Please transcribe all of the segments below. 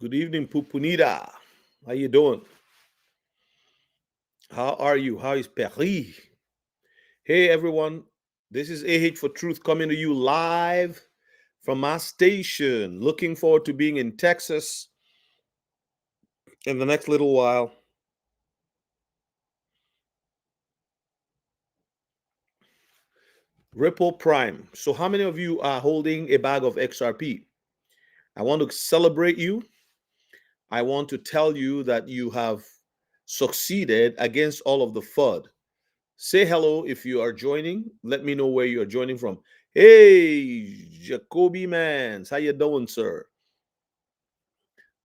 Good evening, Pupunita. How you doing? How are you? How is Paris? Hey, everyone. This is AH for Truth coming to you live from my station. Looking forward to being in Texas in the next little while. Ripple Prime. So how many of you are holding a bag of XRP? I want to celebrate you. I want to tell you that you have succeeded against all of the FUD. Say hello if you are joining. Let me know where you are joining from. Hey, Jacoby Mans. How you doing, sir?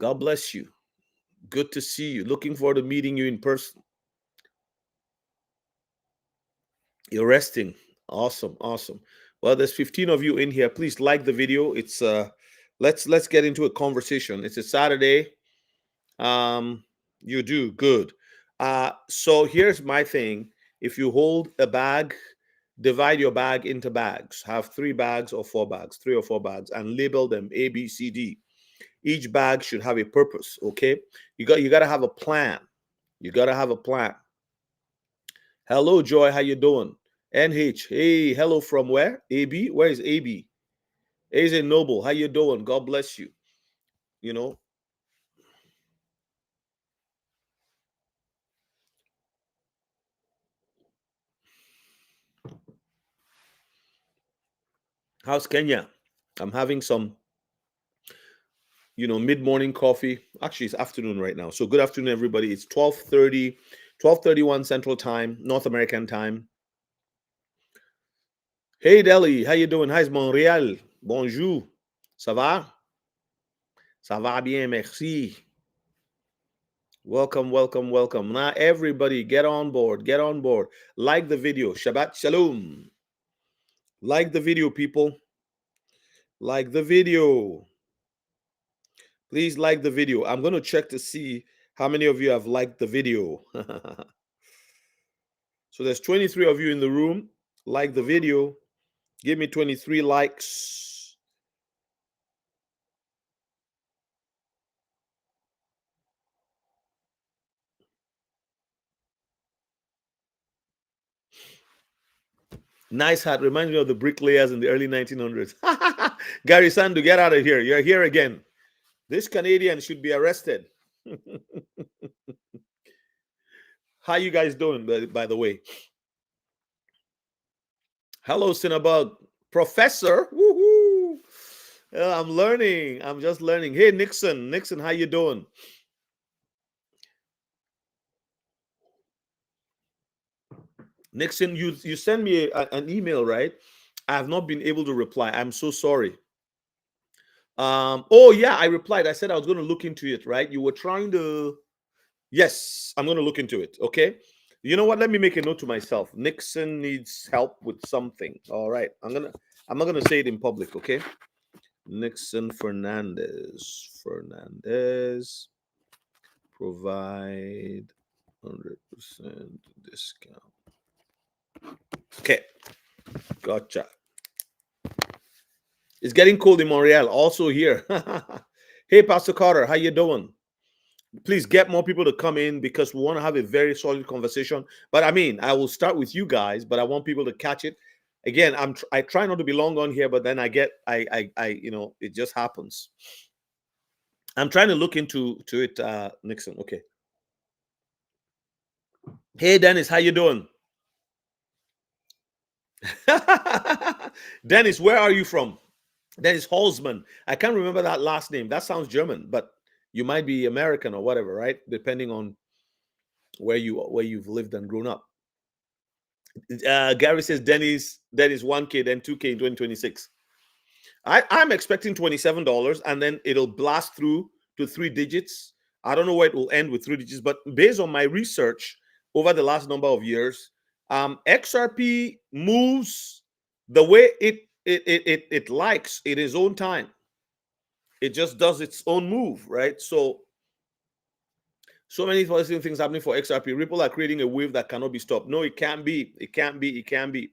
God bless you. Good to see you. Looking forward to meeting you in person. You're resting. Awesome, awesome. Well, there's 15 of you in here. Please like the video. It's let's get into a conversation. It's a Saturday. You do good. So here's my thing. If you hold a bag, divide your bag into bags. Have 3 bags or 4 bags, 3 or 4 bags, and label them A, B, C, D. Each bag should have a purpose. Okay, you got to have a plan. You got to have a plan. Hello, Joy. How you doing? NH. Hey, hello from where? AB. Where is AB? AZ Noble. How you doing? God bless you. You know. How's Kenya? I'm having some, mid-morning coffee. Actually, it's afternoon right now. So good afternoon, everybody. It's 12:30, 12:31 Central Time, North American time. Hey, Delhi. How you doing? How's Montreal? Bonjour. Ça va? Ça va bien, merci. Welcome, welcome, welcome. Now, everybody, get on board. Get on board. Like the video. Shabbat Shalom. Like the video, people. Like the video. Please like the video. I'm going to check to see how many of you have liked the video. So there's 23 of you in the room. Like the video. Give me 23 likes. Nice hat. Reminds me of the bricklayers in the early 1900s. Gary Sandu, get out of here. You're here again. This Canadian should be arrested. How you guys doing, by the way? Hello, Cinnabug. Professor. Woohoo. I'm learning. I'm just learning. Hey, Nixon. Nixon, how you doing? Nixon, you sent me an email, right? I have not been able to reply. I'm so sorry. Oh yeah, I replied. I said I was going to look into it, right? You were trying to. Yes, I'm going to look into it. Okay. You know what? Let me make a note to myself. Nixon needs help with something. All right. I'm not gonna say it in public, okay? Nixon Fernandez provide 100% discount. Okay. Gotcha. It's getting cold in Montreal. Also here. Hey, Pastor Carter, how you doing? Please get more people to come in because we want to have a very solid conversation. But I mean, I will start with you guys, but I want people to catch it. Again, I try not to be long on here, but then I it just happens. I'm trying to look into it, Nixon. Okay. Hey, Dennis, how you doing? Dennis, where are you from? Dennis Holzman. I can't remember that last name. That sounds German, but you might be American or whatever, right? Depending on where you've lived and grown up. Gary says Dennis 1K, then 2K in 2026. I'm expecting $27, and then it'll blast through to 3 digits. I don't know where it will end with 3 digits, but based on my research over the last number of years, XRP moves the way it likes in its own time. It just does its own move, right? So many interesting things happening for XRP. Ripple are creating a wave that cannot be stopped. No, it can't be. It can't be. It can be.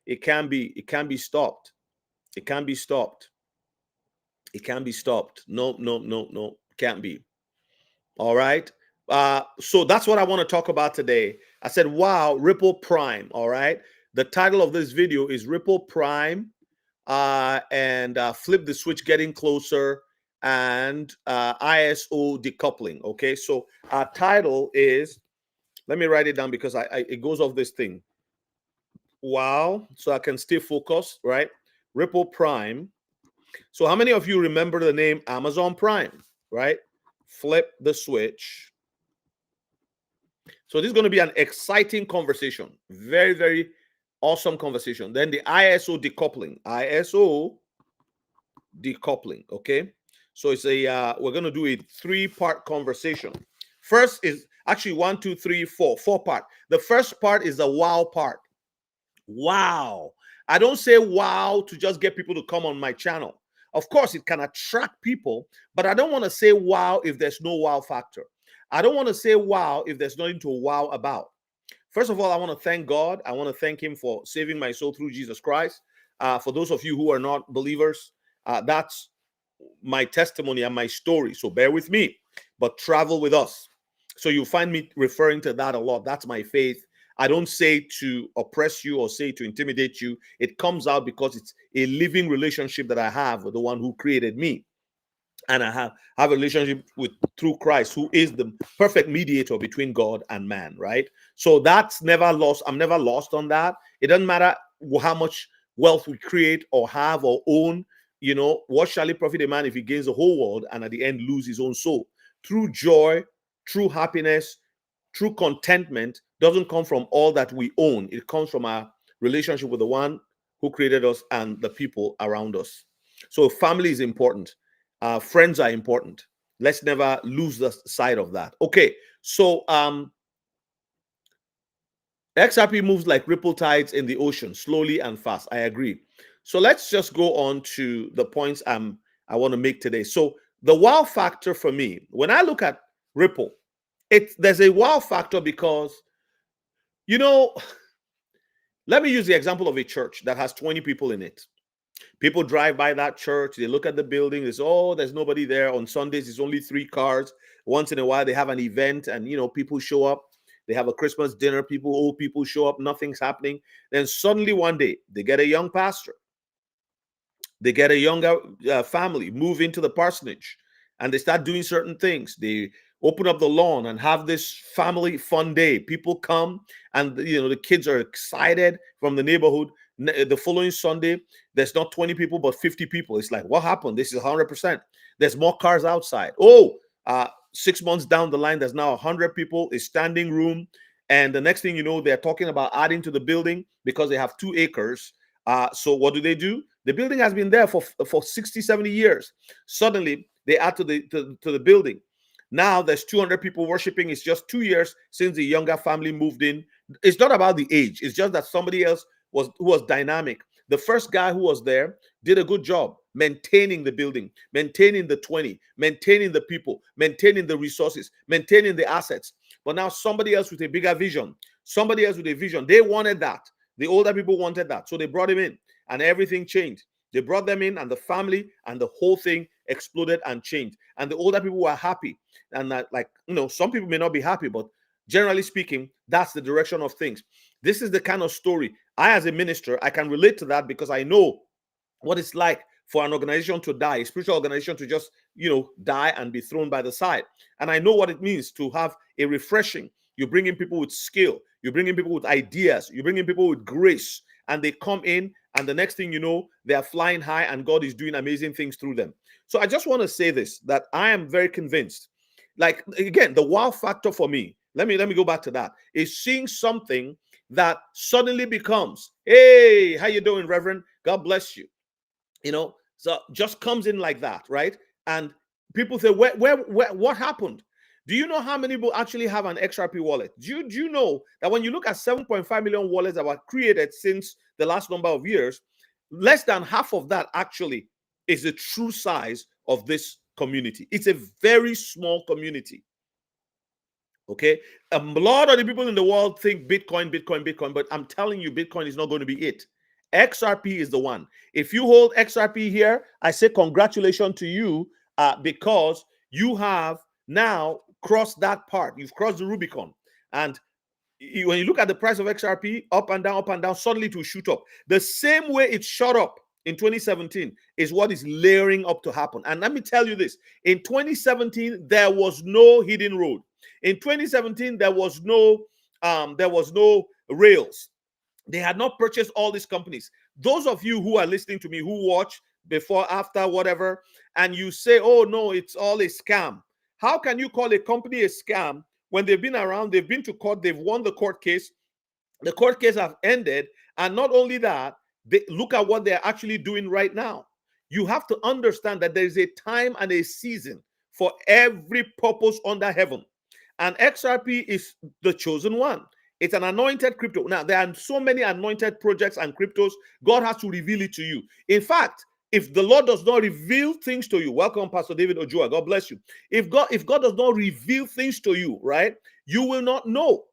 It can be. It can be stopped. It can be stopped. It can be stopped. No, no, no, no. Can't be. All right. So that's what I want to talk about today. I said, wow, Ripple Prime. All right. The title of this video is Ripple Prime and Flip the Switch Getting Closer and ISO Decoupling. Okay. So our title is, let me write it down because it goes off this thing. Wow. So I can stay focused, right? Ripple Prime. So how many of you remember the name Amazon Prime, right? Flip the switch. So this is going to be an exciting conversation. Very, very awesome conversation. Then the ISO decoupling. ISO decoupling, okay? So it's a, we're going to do a 3-part conversation. First is actually 1, 2, 3, 4 part. The first part is the wow part. Wow. I don't say wow to just get people to come on my channel. Of course, it can attract people, but I don't want to say wow if there's no wow factor. I don't want to say wow if there's nothing to wow about. First of all, I want to thank God. I want to thank him for saving my soul through Jesus Christ. For those of you who are not believers, that's my testimony and my story. So bear with me, but travel with us. So you'll find me referring to that a lot. That's my faith. I don't say to oppress you or say to intimidate you. It comes out because it's a living relationship that I have with the one who created me. And I have a relationship with through Christ, who is the perfect mediator between God and man, right? So that's never lost. I'm never lost on that. It doesn't matter how much wealth we create or have or own. You know, what shall it profit a man if he gains the whole world and at the end lose his own soul? True joy, true happiness, true contentment doesn't come from all that we own. It comes from our relationship with the one who created us and the people around us. So family is important. Friends are important. Let's never lose the sight of that. Okay, so XRP moves like ripple tides in the ocean, slowly and fast. I agree. So let's just go on to the points I want to make today. So the wow factor for me, when I look at Ripple, there's a wow factor because, you know, let me use the example of a church that has 20 people in it. People drive by that church, they look at the building, they say, oh, there's nobody there. On Sundays, it's only 3 cars. Once in a while, they have an event and, you know, people show up. They have a Christmas dinner, old people show up, nothing's happening. Then suddenly one day, they get a young pastor. They get a younger family, move into the parsonage, and they start doing certain things. They open up the lawn and have this family fun day. People come and, you know, the kids are excited from the neighborhood. The following Sunday, there's not 20 people, but 50 people. It's like, what happened? This is 100%. There's more cars outside. 6 months down the line, there's now 100 people, a standing room. And the next thing you know, they're talking about adding to the building because they have 2 acres. So what do? The building has been there for 60, 70 years. Suddenly, they add to the building. Now there's 200 people worshiping. It's just 2 years since the younger family moved in. It's not about the age. It's just that somebody else who was dynamic. The first guy who was there did a good job maintaining the building, maintaining the 20, maintaining the people, maintaining the resources, maintaining the assets. But now somebody else with a bigger vision, somebody else with a vision, they wanted that. The older people wanted that. So they brought him in and everything changed. They brought them in and the family and the whole thing exploded and changed. And the older people were happy. And that, like, you know, some people may not be happy, but generally speaking, that's the direction of things. This is the kind of story as a minister, I can relate to that because I know what it's like for an organization to die, a spiritual organization to just, you know, die and be thrown by the side. And I know what it means to have a refreshing. You bring in people with skill. You bring in people with ideas. You bring in people with grace. And they come in, and the next thing you know, they are flying high, and God is doing amazing things through them. So I just want to say this, that I am very convinced. Like, again, the wow factor for me, let me go back to that, is seeing something that suddenly becomes, hey, how you doing, Reverend? God bless you. You know, so just comes in like that, right? And people say, where what happened? Do you know how many people actually have an XRP wallet? Do you know that when you look at 7.5 million wallets that were created since the last number of years, less than half of that actually is the true size of this community? It's a very small community. Okay, a lot of the people in the world think Bitcoin, but I'm telling you, Bitcoin is not going to be it. XRP is the one. If you hold XRP here, I say congratulations to you because you have now crossed that part. You've crossed the Rubicon. And when you look at the price of XRP, up and down, suddenly it will shoot up. The same way it shot up in 2017 is what is layering up to happen. And let me tell you this. In 2017, there was no hidden road. In 2017, there was no rails. They had not purchased all these companies. Those of you who are listening to me, who watch before, after, whatever, and you say, oh no, it's all a scam. How can you call a company a scam when they've been around, they've been to court, they've won the court case have ended, and not only that, look at what they're actually doing right now. You have to understand that there is a time and a season for every purpose under heaven. And XRP is the chosen one. It's an anointed crypto. Now, there are so many anointed projects and cryptos, God has to reveal it to you. In fact, if the Lord does not reveal things to you, welcome, Pastor David Ojua, God bless you. If God does not reveal things to you, right, you will not know.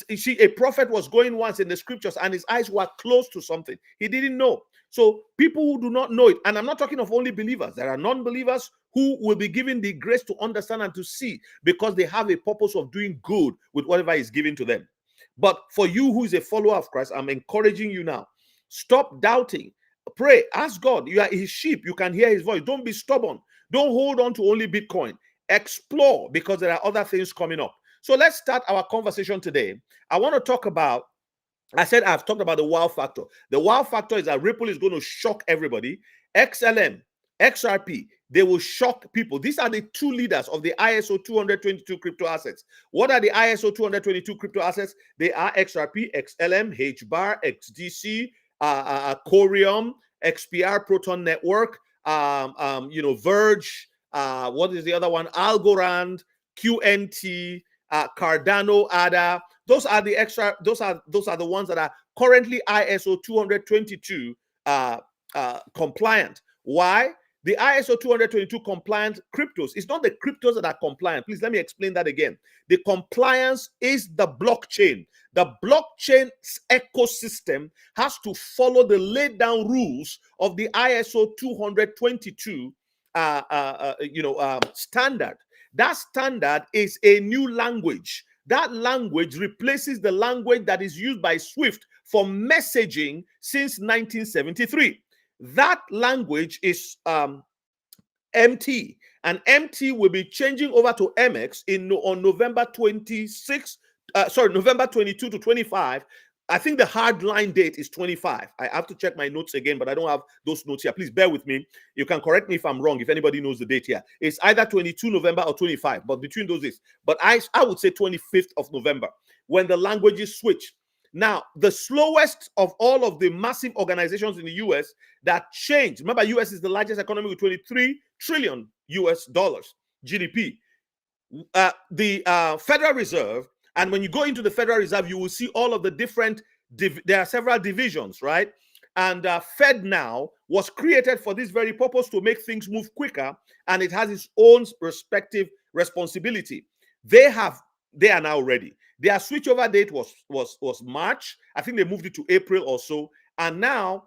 You see, a prophet was going once in the scriptures and his eyes were close to something. He didn't know. So people who do not know it, and I'm not talking of only believers, there are non-believers who will be given the grace to understand and to see because they have a purpose of doing good with whatever is given to them. But for you who is a follower of Christ, I'm encouraging you now. Stop doubting. Pray, ask God. You are his sheep. You can hear his voice. Don't be stubborn. Don't hold on to only Bitcoin. Explore, because there are other things coming up. So let's start our conversation today. I want to talk about, I said I've talked about the wow factor. The wow factor is that Ripple is going to shock everybody. XLM, XRP, they will shock people. These are the two leaders of the ISO 222 crypto assets. What are the ISO 222 crypto assets? They are XRP, XLM, HBAR, XDC, Corium, XPR, Proton Network, Verge, what is the other one? Algorand, QNT, Cardano, ADA. Those are the extra. Those are the ones that are currently ISO 222 compliant. Why? The ISO 222 compliant cryptos. It's not the cryptos that are compliant. Please let me explain that again. The compliance is the blockchain. The blockchain ecosystem has to follow the laid down rules of the ISO 222 standard. That standard is a new language. That language replaces the language that is used by Swift for messaging since 1973. That language is MT, and MT will be changing over to MX on November 26, November 22 to 25. I think the hard line date is 25. I have to check my notes again, but I don't have those notes here. Please bear with me. You can correct me if I'm wrong, if anybody knows the date here. It's either 22 November or 25, but between those days. But I would say 25th of November, when the languages switch. Now, the slowest of all of the massive organizations in the US that changed, remember, US is the largest economy with 23 trillion US dollars GDP. The Federal Reserve, and when you go into the Federal Reserve, you will see all of the different, there are several divisions, right? And Fed now was created for this very purpose, to make things move quicker, and it has its own respective responsibility. They are now ready. Their switchover date was March. I think they moved it to April or so. And now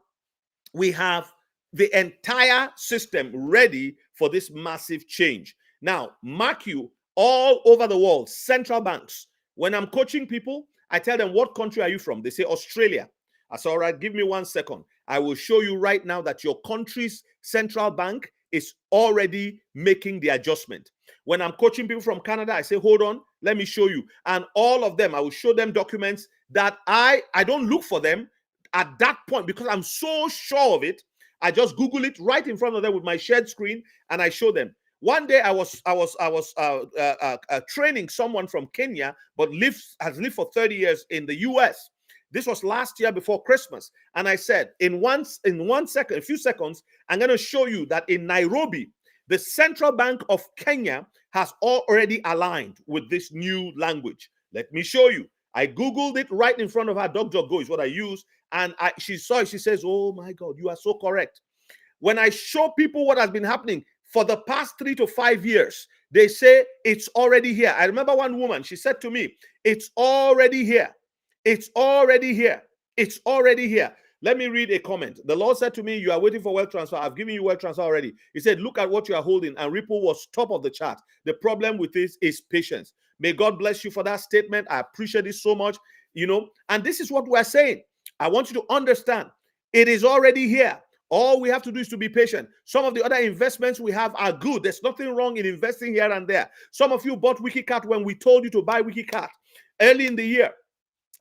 we have the entire system ready for this massive change. Now, mark you, all over the world, central banks, when I'm coaching people, I tell them, what country are you from? They say Australia. I say, all right, give me 1 second. I will show you right now that your country's central bank is already making the adjustment. When I'm coaching people from Canada, I say, hold on, let me show you. And all of them, I will show them documents that I don't look for them at that point because I'm so sure of it. I just Google it right in front of them with my shared screen, and I show them. One day I was training someone from Kenya, but has lived for 30 years in the US. This was last year before Christmas. And I said, in a few seconds, I'm going to show you that in Nairobi, the Central Bank of Kenya has already aligned with this new language. Let me show you. I Googled it right in front of her. DuckDuckGo is what I use. And she saw it. She says, oh my God, you are so correct. When I show people what has been happening for the past 3 to 5 years, they say it's already here. I remember one woman, she said to me, it's already here. It's already here. It's already here. Let me read a comment. The Lord said to me, you are waiting for wealth transfer. I've given you wealth transfer already. He said, look at what you are holding. And Ripple was top of the chart. The problem with this is patience. May God bless you for that statement. I appreciate it so much. And this is what we're saying. I want you to understand. It is already here. All we have to do is to be patient. Some of the other investments we have are good. There's nothing wrong in investing here and there. Some of you bought WikiCat when we told you to buy WikiCat early in the year.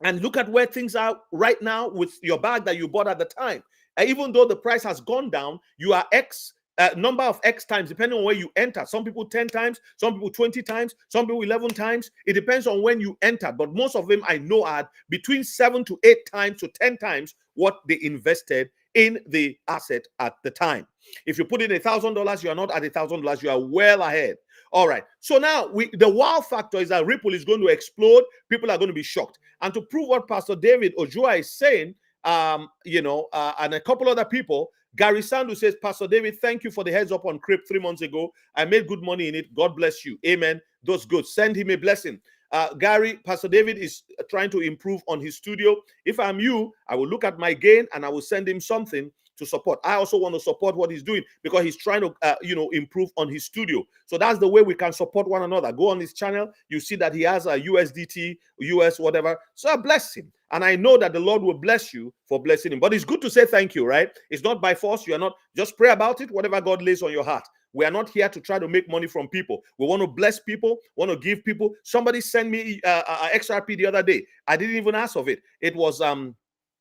And look at where things are right now with your bag that you bought at the time. Even though the price has gone down, you are X number of X times, depending on where you enter. Some people 10 times, some people 20 times, some people 11 times. It depends on when you enter. But most of them I know are between 7 to 8 times to 10 times what they invested in the asset at the time. If you put in $1,000, you are not at $1,000, you are well ahead. All right. So now the wow factor is that Ripple is going to explode. People are going to be shocked. And to prove what Pastor David Ojua is saying, and a couple other people, Gary Sandu says, Pastor David, thank you for the heads up on Crypt 3 months ago. I made good money in it. God bless you. Amen. That's good. Send him a blessing. Gary, Pastor David is trying to improve on his studio. If I'm you, I will look at my gain and I will send him something to support. I also want to support what he's doing because he's trying to, improve on his studio. So that's the way we can support one another. Go on his channel. You see that he has a USDT, US, whatever. So I bless him. And I know that the Lord will bless you for blessing him. But it's good to say thank you, right? It's not by force. You are not, just pray about it, whatever God lays on your heart. We are not here to try to make money from people. We want to bless people, want to give people. Somebody sent me XRP the other day. I didn't even ask of it. It was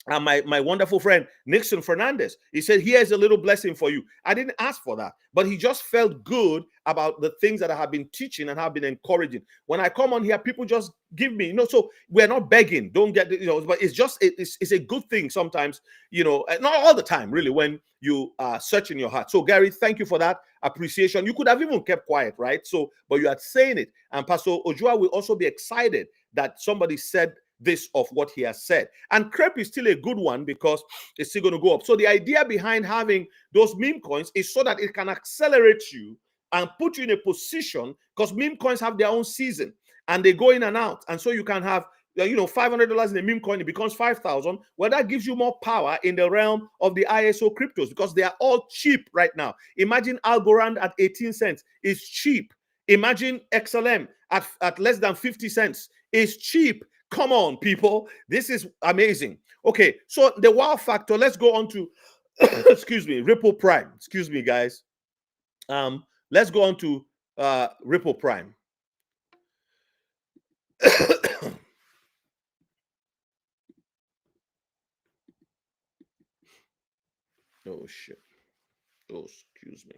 my wonderful friend Nixon Fernandez. He said, here's a little blessing for you. I didn't ask for that, but he just felt good about the things that I have been teaching and have been encouraging. When I come on here, people just give me, so we're not begging. Don't get, but it's just, it's a good thing sometimes, not all the time, really, when you are searching your heart. So Gary, thank you for that appreciation. You could have even kept quiet, right? So, but you are saying it. And Pastor Ojua will also be excited that somebody said this of what he has said. And crepe is still a good one because it's still going to go up. So the idea behind having those meme coins is so that it can accelerate you and put you in a position, because meme coins have their own season and they go in and out. And so you can have $500 in a meme coin, it becomes 5,000. Well, that gives you more power in the realm of the ISO cryptos because they are all cheap right now. Imagine Algorand at 18 cents is cheap. Imagine XLM at less than 50 cents is cheap. Come on, people. This is amazing. Okay, so the wow factor, let's go on to, excuse me, Ripple Prime. Excuse me, guys. Let's go on to Ripple Prime. Oh, shit. Oh, excuse me.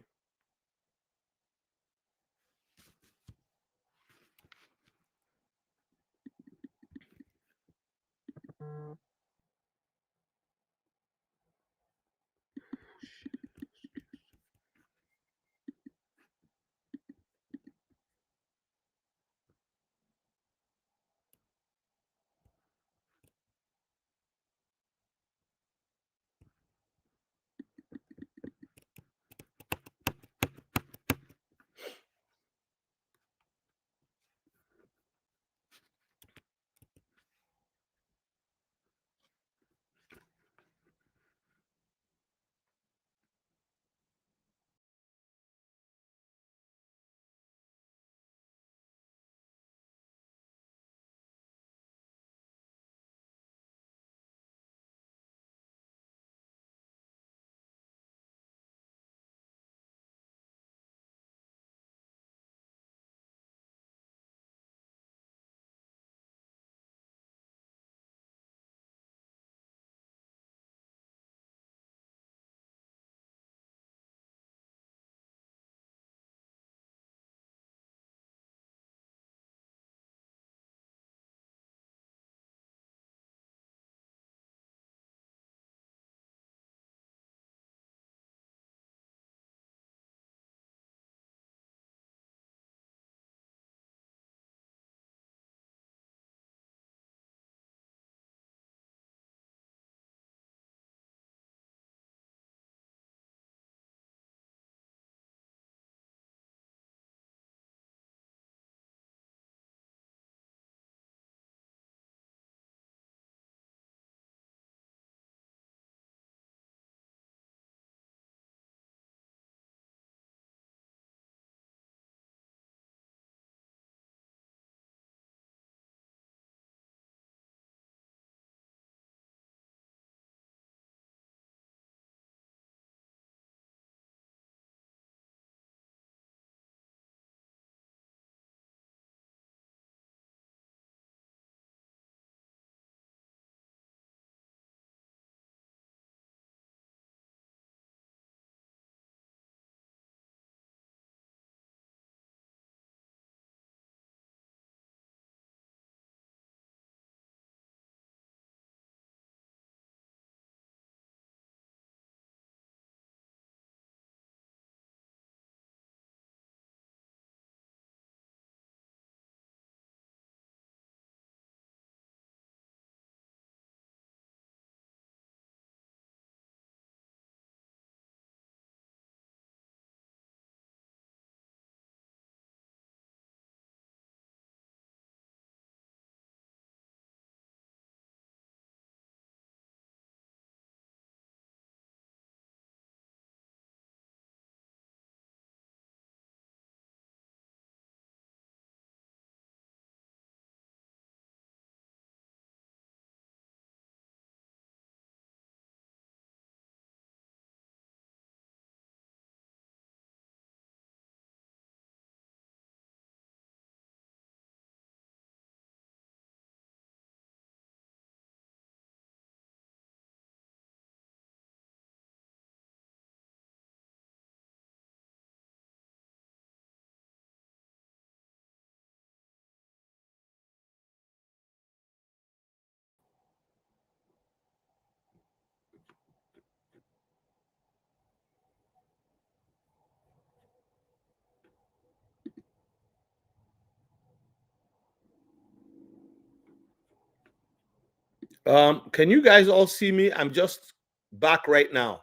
Can you guys all see me? I'm just back right now.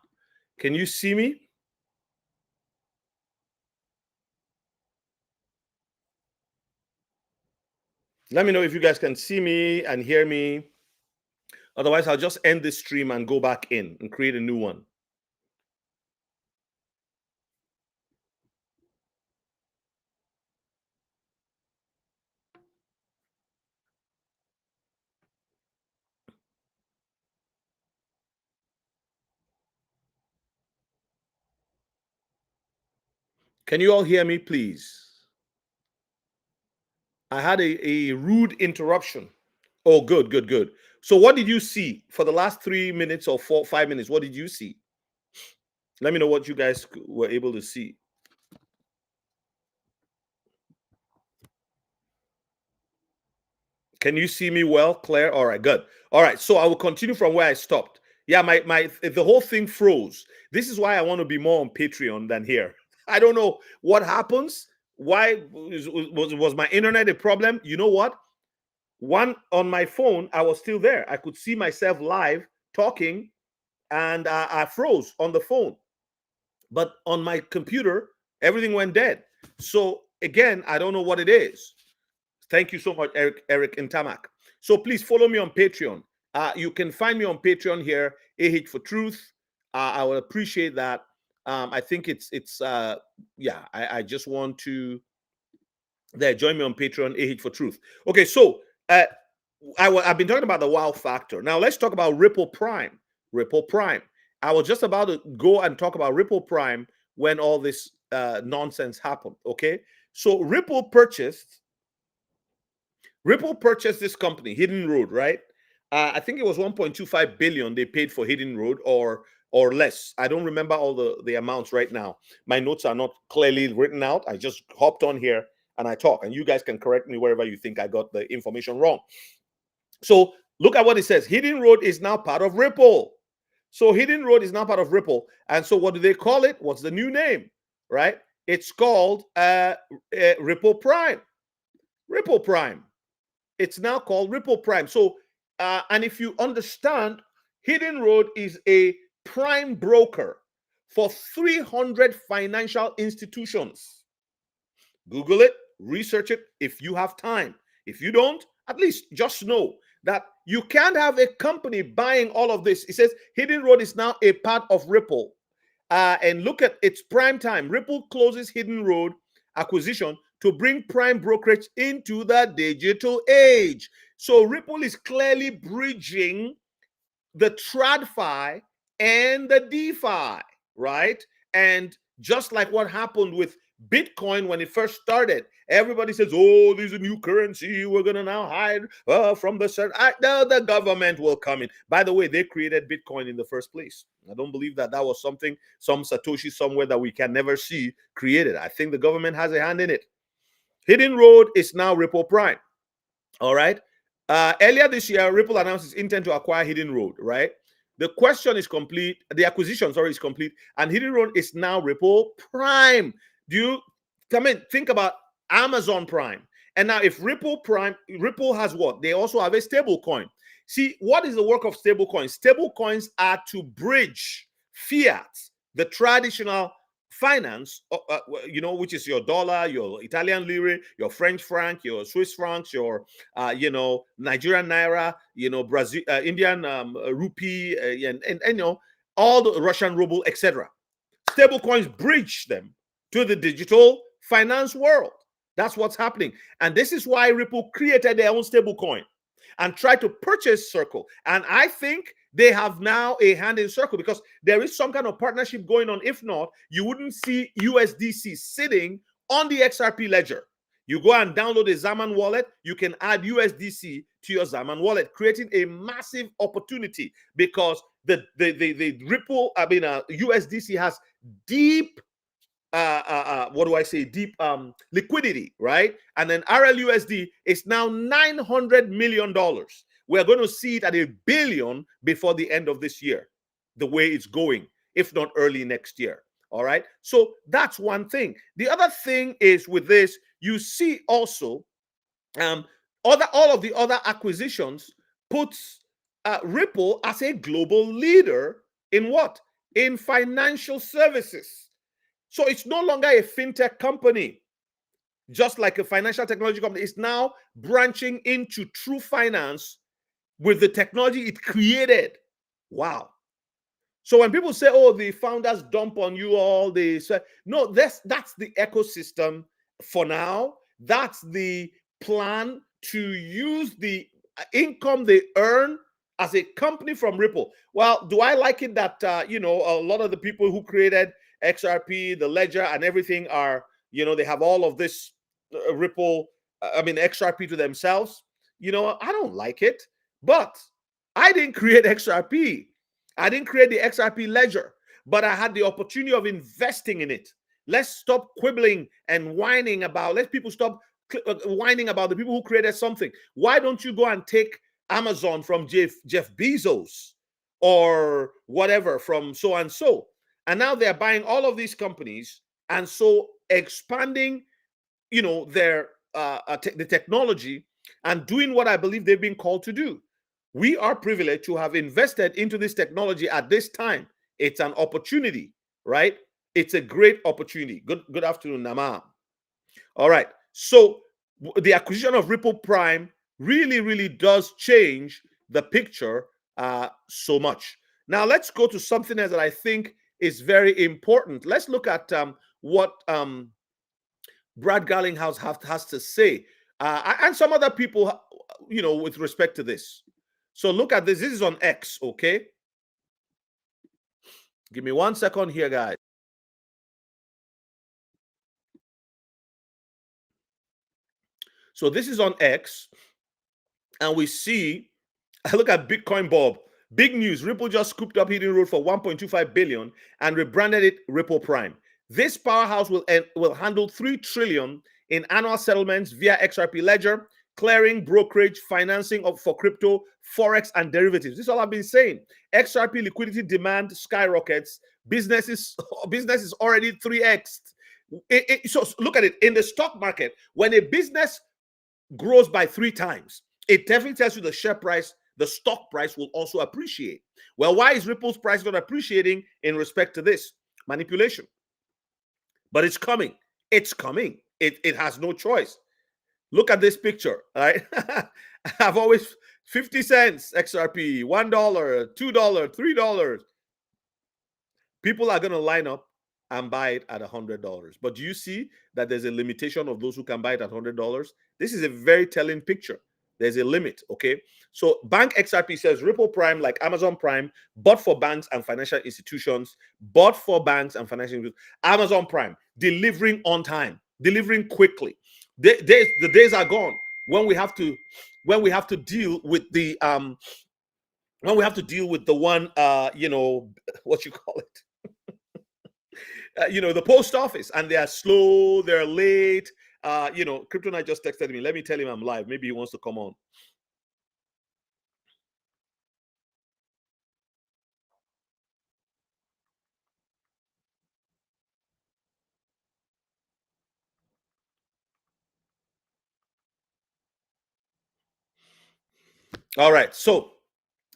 Can you see me? Let me know if you guys can see me and hear me. Otherwise, I'll just end this stream and go back in and create a new one. Can you all hear me, please? I had a rude interruption. Oh, good, good, good. So what did you see for the last 3 minutes or 5 minutes? What did you see? Let me know what you guys were able to see. Can you see me well, Claire? All right, good. All right, so I will continue from where I stopped. Yeah, the whole thing froze. This is why I want to be more on Patreon than here. I don't know what happens. Why was my internet a problem? You know what? One on my phone, I was still there. I could see myself live talking, and I froze on the phone. But on my computer, everything went dead. So again, I don't know what it is. Thank you so much, Eric and Tamak. So please follow me on Patreon. You can find me on Patreon here, AH for Truth. I would appreciate that. I think yeah. I just want to join me on Patreon, AH for Truth. Okay, so I've been talking about the wow factor. Now let's talk about Ripple Prime. Ripple Prime. I was just about to go and talk about Ripple Prime when all this nonsense happened. Okay, so Ripple purchased this company, Hidden Road, right? I think it was 1.25 billion they paid for Hidden Road, or less. I don't remember all the amounts right now. My notes are not clearly written out. I just hopped on here and I talk, and you guys can correct me wherever you think I got the information wrong. So look at what it says. Hidden Road is now part of Ripple. So Hidden Road is now part of Ripple. And so what do they call it? What's the new name, right? It's called Ripple Prime. Ripple Prime. It's now called Ripple Prime. So, and if you understand, Hidden Road is a prime broker for 300 financial institutions. Google it, research it if you have time. If you don't, at least just know that you can't have a company buying all of this. It says Hidden Road is now a part of Ripple. And look at its prime time. Ripple closes Hidden Road acquisition to bring prime brokerage into the digital age. So Ripple is clearly bridging the TradFi and the DeFi, right? And just like what happened with Bitcoin when it first started, everybody says, oh, there's a new currency. We're going to now hide from the the government will come in. By the way, they created Bitcoin in the first place. I don't believe that was something, some Satoshi somewhere that we can never see created. I think the government has a hand in it. Hidden Road is now Ripple Prime. All right. Earlier this year, Ripple announced its intent to acquire Hidden Road, right? The question is complete. The acquisition, sorry, is complete. And Hidden Road is now Ripple Prime. Do you think about Amazon Prime? And now if Ripple has what? They also have a stable coin. See, what is the work of stable coins? Stable coins are to bridge fiat, the traditional finance, which is your dollar, your Italian lire, your French franc, your Swiss francs, your Nigerian naira, Brazil, Indian rupee, and all the Russian ruble, etc. Stable coins bridge them to the digital finance world. That's what's happening, and this is why Ripple created their own stable coin and tried to purchase Circle. And I think they have now a hand in Circle because there is some kind of partnership going on. If not, you wouldn't see USDC sitting on the XRP ledger. You go and download a Zaman wallet, you can add USDC to your Zaman wallet, creating a massive opportunity because the Ripple, USDC has deep deep liquidity, right? And then RLUSD is now $900 million. We're going to see it at $1 billion before the end of this year, the way it's going, if not early next year. All right. So that's one thing. The other thing is with this, you see also all of the other acquisitions puts Ripple as a global leader in what? In financial services. So it's no longer a fintech company, just like a financial technology company. It's now branching into true finance with the technology it created. Wow. So when people say, oh, the founders dump on you all this, no, that's the ecosystem for now. That's the plan to use the income they earn as a company from Ripple. Well, do I like it that, a lot of the people who created XRP, the ledger and everything are, they have all of this Ripple, XRP to themselves? I don't like it, but I didn't create XRP. I didn't create the XRP ledger, but I had the opportunity of investing in it. Let's stop quibbling and whining about, let people stop whining about the people who created something. Why don't you go and take Amazon from Jeff Bezos or whatever from so and so? And now they're buying all of these companies and so expanding, their the technology and doing what I believe they've been called to do. We are privileged to have invested into this technology at this time. It's an opportunity, right? It's a great opportunity. Good afternoon, Nama. All right. So the acquisition of Ripple Prime really, really does change the picture so much. Now, let's go to something else that I think is very important. Let's look at what Brad Garlinghouse has to say and some other people, with respect to this. So look at this. This is on X, okay? Give me 1 second here, guys. So this is on X, and we see, look at Bitcoin Bob. Big news, Ripple just scooped up Hidden Road for 1.25 billion and rebranded it Ripple Prime. This powerhouse will handle 3 trillion in annual settlements via XRP Ledger, clearing, brokerage, financing for crypto, forex, and derivatives. This is all I've been saying. XRP liquidity demand skyrockets. Business is already 3x. So look at it. In the stock market, when a business grows by 3 times, it definitely tells you the share price, the stock price will also appreciate. Well, why is Ripple's price not appreciating in respect to this? Manipulation. But it's coming. It's coming. It has no choice. Look at this picture, right? I've always 50 cents XRP, $1, $2, $3. People are going to line up and buy it at $100. But do you see that there's a limitation of those who can buy it at $100? This is a very telling picture. There's a limit, okay? So Bank XRP says Ripple Prime, like Amazon Prime, but for banks and financial institutions, but for banks and financial institutions. Amazon Prime, delivering on time, delivering quickly. The days are gone when we have to deal with the one what you call it, the post office, and they are slow, they're late. Crypto Knight just texted me. Let me tell him I'm live. Maybe he wants to come on. All right, so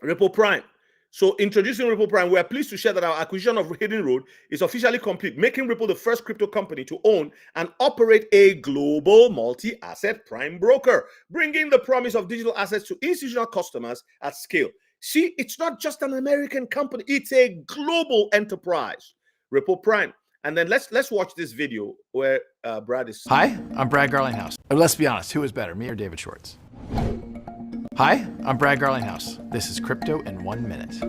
Ripple Prime. So introducing Ripple Prime, we're pleased to share that our acquisition of Hidden Road is officially complete, making Ripple the first crypto company to own and operate a global multi-asset prime broker, bringing the promise of digital assets to institutional customers at scale. See, it's not just an American company, it's a global enterprise. Ripple Prime. And then let's watch this video where Brad is. Hi, I'm Brad Garlinghouse. Let's be honest, who is better, me or David Schwartz? Hi, I'm Brad Garlinghouse. This is Crypto in 1 minute.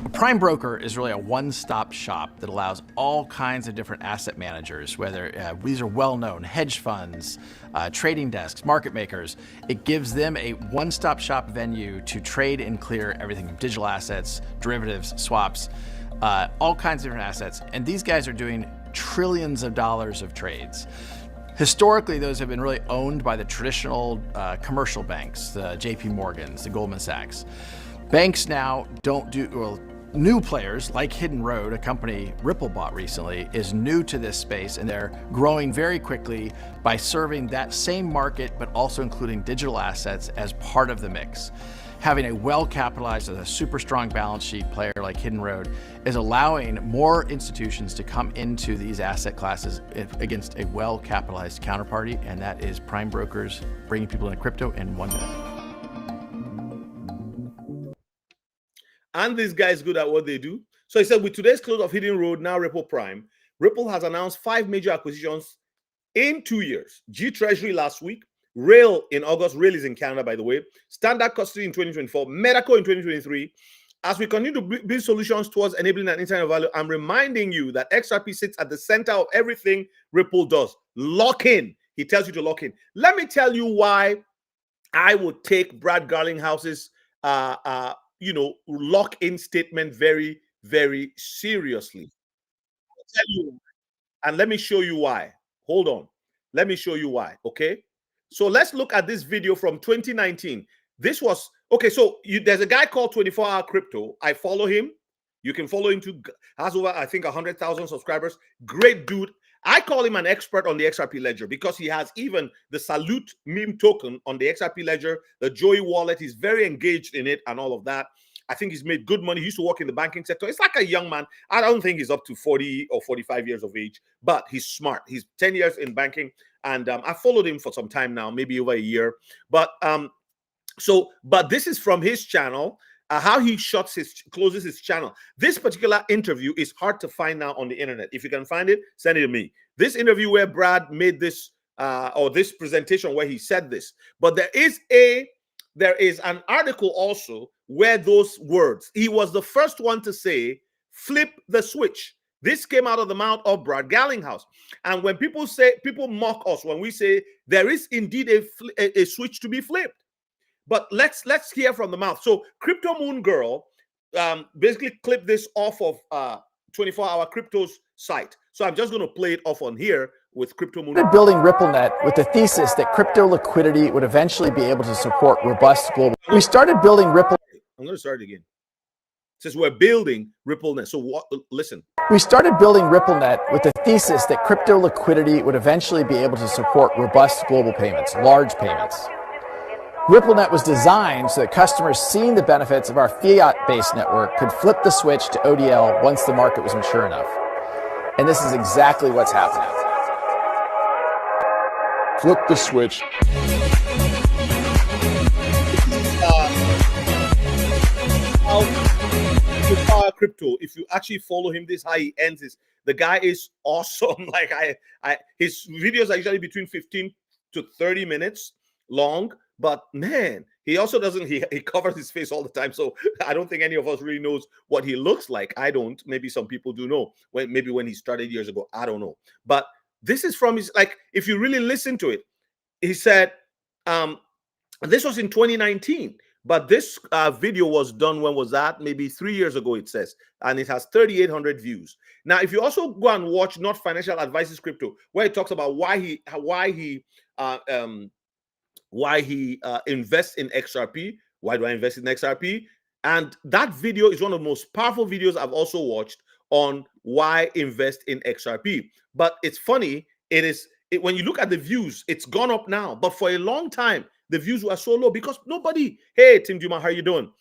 A prime broker is really a one-stop shop that allows all kinds of different asset managers, whether these are well-known hedge funds, trading desks, market makers. It gives them a one-stop shop venue to trade and clear everything from digital assets, derivatives, swaps, all kinds of different assets. And these guys are doing trillions of dollars of trades. Historically, those have been really owned by the traditional commercial banks, the JP Morgans, the Goldman Sachs. Banks now don't do, well, new players like Hidden Road, a company Ripple bought recently, is new to this space, and they're growing very quickly by serving that same market, but also including digital assets as part of the mix. having a well-capitalized, a super strong balance sheet player like Hidden Road is allowing more institutions to come into these asset classes against a well-capitalized counterparty, and that is prime brokers bringing people into crypto in 1 minute. And these guys good at what they do. So he said, with today's close of Hidden Road, now Ripple Prime, Ripple has announced 5 major acquisitions in 2 years. G Treasury last week, Rail in August. Rail is in Canada, by the way. Standard Custody in 2024, Medeco in 2023. As we continue to build solutions towards enabling an internet of value, I'm reminding you that XRP sits at the center of everything Ripple does. Lock in. He tells you to lock in. Let me tell you why I would take Brad Garlinghouse's lock-in statement very, very seriously. I'll tell you, and let me show you why. Hold on. Let me show you why, okay? So let's look at this video from 2019. This was, okay, so there's a guy called 24-Hour Crypto. I follow him. You can follow him too. Has over, I think, 100,000 subscribers. Great dude. I call him an expert on the XRP ledger because he has even the Salute meme token on the XRP ledger, the Joey wallet. He's very engaged in it and all of that. I think he's made good money. He used to work in the banking sector. It's like a young man. I don't think he's up to 40 or 45 years of age, but he's smart. He's 10 years in banking, and I followed him for some time now, maybe over a year. But but this is from his channel. How he closes his channel. This particular interview is hard to find now on the internet. If you can find it, send it to me. This interview where Brad made this or this presentation where he said this, but there is an article also where those words, he was the first one to say, flip the switch. This came out of the mouth of Brad Garlinghouse. And when people mock us when we say there is indeed a switch to be flipped. But let's hear from the mouth. So Crypto Moon Girl basically clipped this off of 24-Hour Crypto's site. So I'm just going to play it off on here with Crypto Moon. Started building RippleNet with the thesis that crypto liquidity would eventually be able to support robust global. We started building Ripple. I'm going to start it again. It says we're building RippleNet. So listen. We started building RippleNet with the thesis that crypto liquidity would eventually be able to support robust global payments, large payments. RippleNet was designed so that customers seeing the benefits of our fiat-based network could flip the switch to ODL once the market was mature enough. And this is exactly what's happening. Flip the switch. Crypto, if you actually follow him, this is how he ends this. The guy is awesome. Like his videos are usually between 15 to 30 minutes long. But man, he also doesn't, he covers his face all the time. So I don't think any of us really knows what he looks like. I don't. Maybe some people do know. Maybe when he started years ago. I don't know. But this is from his, like, if you really listen to it, he said, this was in 2019. But this video was done, when was that? Maybe 3 years ago, it says. And it has 3,800 views. Now, if you also go and watch Not Financial Advices Crypto, where he talks about why he invests in XRP. Why do I invest in XRP? And that video is one of the most powerful videos I've also watched on why invest in XRP. But it's funny, when you look at the views, it's gone up now. But for a long time, the views were so low because nobody, hey, Tim Duma, how are you doing?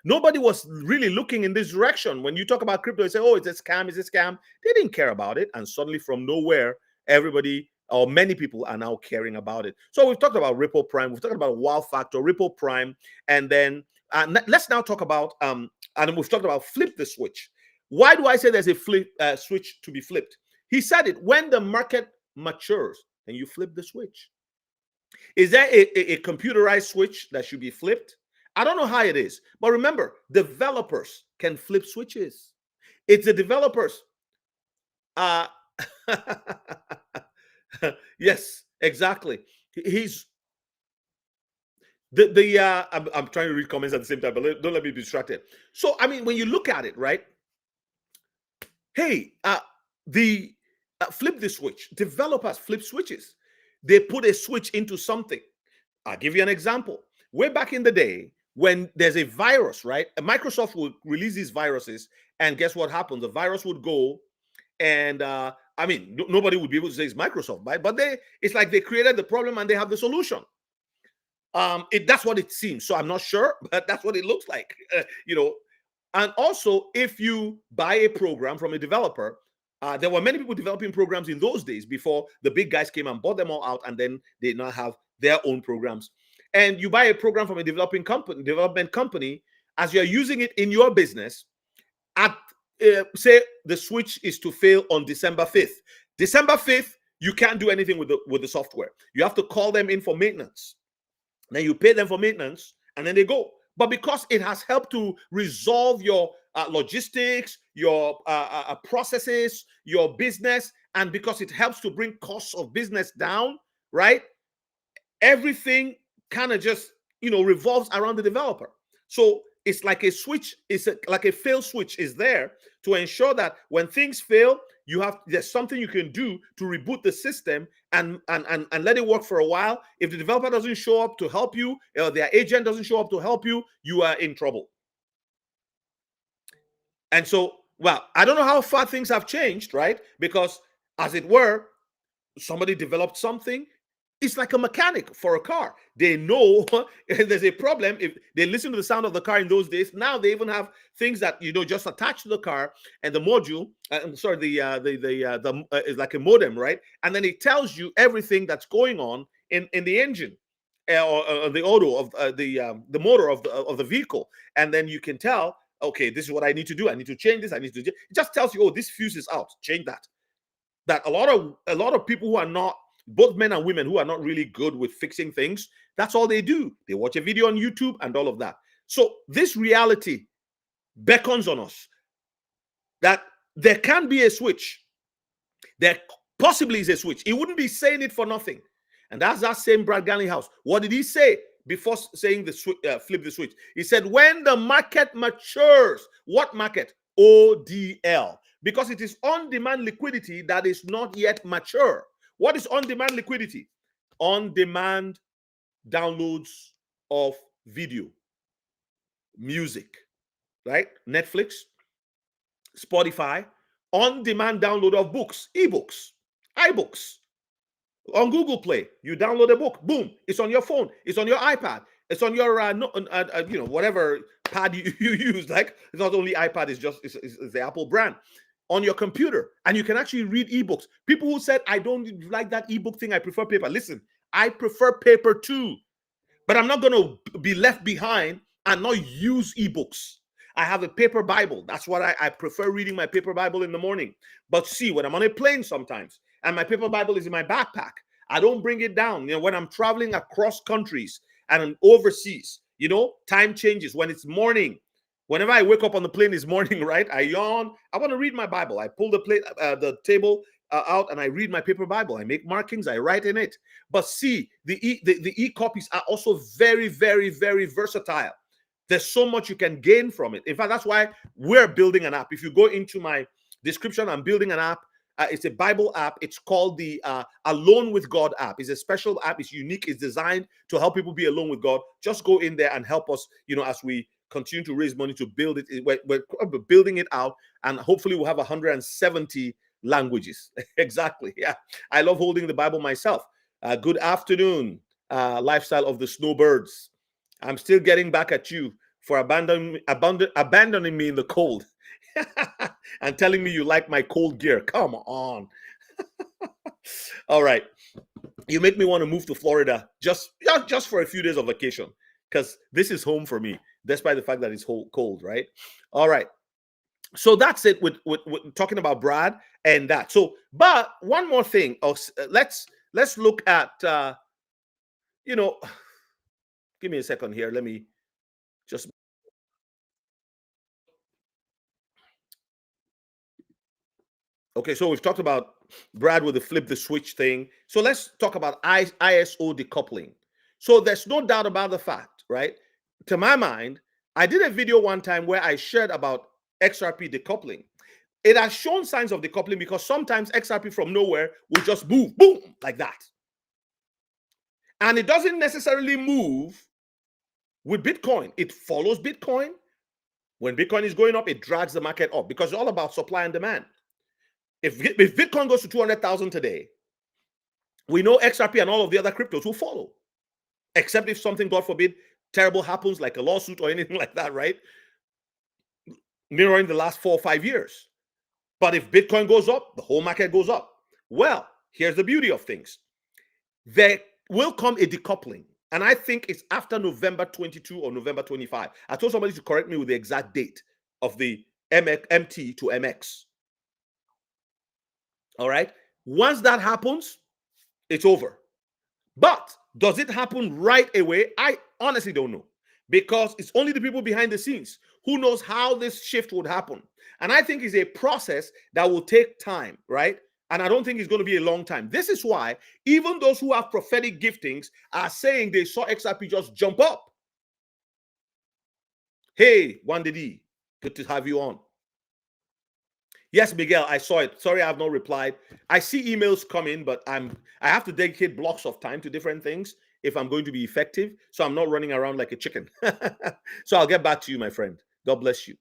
Nobody was really looking in this direction. When you talk about crypto, you say, oh, it's a scam, it's a scam. They didn't care about it. And suddenly from nowhere, everybody, or many people, are now caring about it. So we've talked about Ripple Prime, we've talked about Wow Factor, Ripple Prime, and then let's now talk about, and we've talked about flip the switch. Why do I say there's a switch to be flipped? He said it, when the market matures, and you flip the switch. Is there a computerized switch that should be flipped? I don't know how it is, but remember, developers can flip switches. It's the developers. Yes, exactly. He's I'm trying to read comments at the same time, but don't let me be distracted. So, I mean, when you look at it, right? Hey, flip the switch. Developers flip switches. They put a switch into something. I'll give you an example. Way back in the day, when there's a virus, right? Microsoft would release these viruses, and guess what happens? The virus would go, and I mean, nobody would be able to say it's Microsoft, right? But it's like they created the problem and they have the solution. That's what it seems. So I'm not sure, but that's what it looks like. And also, if you buy a program from a developer, there were many people developing programs in those days before the big guys came and bought them all out, and then they now have their own programs. And you buy a program from a development company, as you're using it in your business, at say the switch is to fail on December 5th. December 5th, you can't do anything with the software. You have to call them in for maintenance. Then you pay them for maintenance, and then they go. But because it has helped to resolve your logistics, your processes, your business, and because it helps to bring costs of business down, right? Everything kind of just, revolves around the developer. So it's like a switch, like a fail switch is there to ensure that when things fail, there's something you can do to reboot the system and let it work for a while. If the developer doesn't show up to help you, or their agent doesn't show up to help you, you are in trouble. And so, well, I don't know how far things have changed, right? Because as it were, somebody developed something. It's like a mechanic for a car. They know there's a problem. If they listen to the sound of the car in those days, now they even have things that just attach to the car, and the module. Is like a modem, right? And then it tells you everything that's going on in the engine or the auto of the motor of the vehicle, and then you can tell, okay, this is what I need to do. I need to change this. It just tells you, oh, this fuse is out. Change that. That a lot of people who are not, both men and women, who are not really good with fixing things, that's all they do. They watch a video on YouTube and all of that. So this reality beckons on us that there can be a switch. There possibly is a switch. He wouldn't be saying it for nothing. And that's that same Brad Garlinghouse. What did he say before saying flip the switch? He said, when the market matures, what market? ODL. Because it is on-demand liquidity that is not yet mature. What is on-demand liquidity? On-demand downloads of video, music, right? Netflix, Spotify, on-demand download of books, ebooks, iBooks. On Google Play, you download a book, boom, it's on your phone, it's on your iPad, it's on your whatever pad you use. Like, it's not only iPad, it's the Apple brand. On your computer, and you can actually read ebooks. People who said, I don't like that ebook thing, I prefer paper. Listen, I prefer paper too, but I'm not going to be left behind and not use ebooks. I have a paper Bible. That's what I prefer, reading my paper Bible in the morning. But see, when I'm on a plane sometimes, and my paper Bible is in my backpack, I don't bring it down. When I'm traveling across countries and overseas, time changes. When it's morning, whenever I wake up on the plane this morning, right, I yawn. I want to read my Bible. I pull the table out, and I read my paper Bible. I make markings. I write in it. But see, the e-copies are also very, very, very versatile. There's so much you can gain from it. In fact, that's why we're building an app. If you go into my description, I'm building an app. It's a Bible app. It's called the Alone with God app. It's a special app. It's unique. It's designed to help people be alone with God. Just go in there and help us, as we continue to raise money to build it. We're building it out, and hopefully we'll have 170 languages. Exactly. Yeah. I love holding the Bible myself. Good afternoon, lifestyle of the snowbirds. I'm still getting back at you for abandoning me in the cold and telling me you like my cold gear. Come on. All right. You make me want to move to Florida just for a few days of vacation, because this is home for me, despite the fact that it's cold, right? All right. So that's it with talking about Brad and that. So, but one more thing. Let's look at, give me a second here. Let me just. Okay, so we've talked about Brad with the flip the switch thing. So let's talk about ISO decoupling. So there's no doubt about the fact, right? To my mind, I did a video one time where I shared about XRP decoupling. It has shown signs of decoupling because sometimes XRP from nowhere will just move, boom, like that. And it doesn't necessarily move with Bitcoin. It follows Bitcoin. When Bitcoin is going up, it drags the market up because it's all about supply and demand. If Bitcoin goes to 200,000 today, we know XRP and all of the other cryptos will follow. except if something, God forbid, terrible happens, like a lawsuit or anything like that, right? Mirroring the last 4 or 5 years. But if Bitcoin goes up, the whole market goes up. Well, here's the beauty of things. There will come a decoupling. And I think it's after November 22 or November 25. I told somebody to correct me with the exact date of the MT to MX. All right. Once that happens, it's over. But does it happen right away? I honestly don't know, because it's only the people behind the scenes who knows how this shift would happen. And I think it's a process that will take time, right? And I don't think it's going to be a long time. This is why even those who have prophetic giftings are saying they saw XRP just jump up. Hey, Wandidi, good to have you on. Yes, Miguel, I saw it. Sorry, I have not replied. I see emails come in, but I have to dedicate blocks of time to different things if I'm going to be effective. So I'm not running around like a chicken. So I'll get back to you, my friend. God bless you.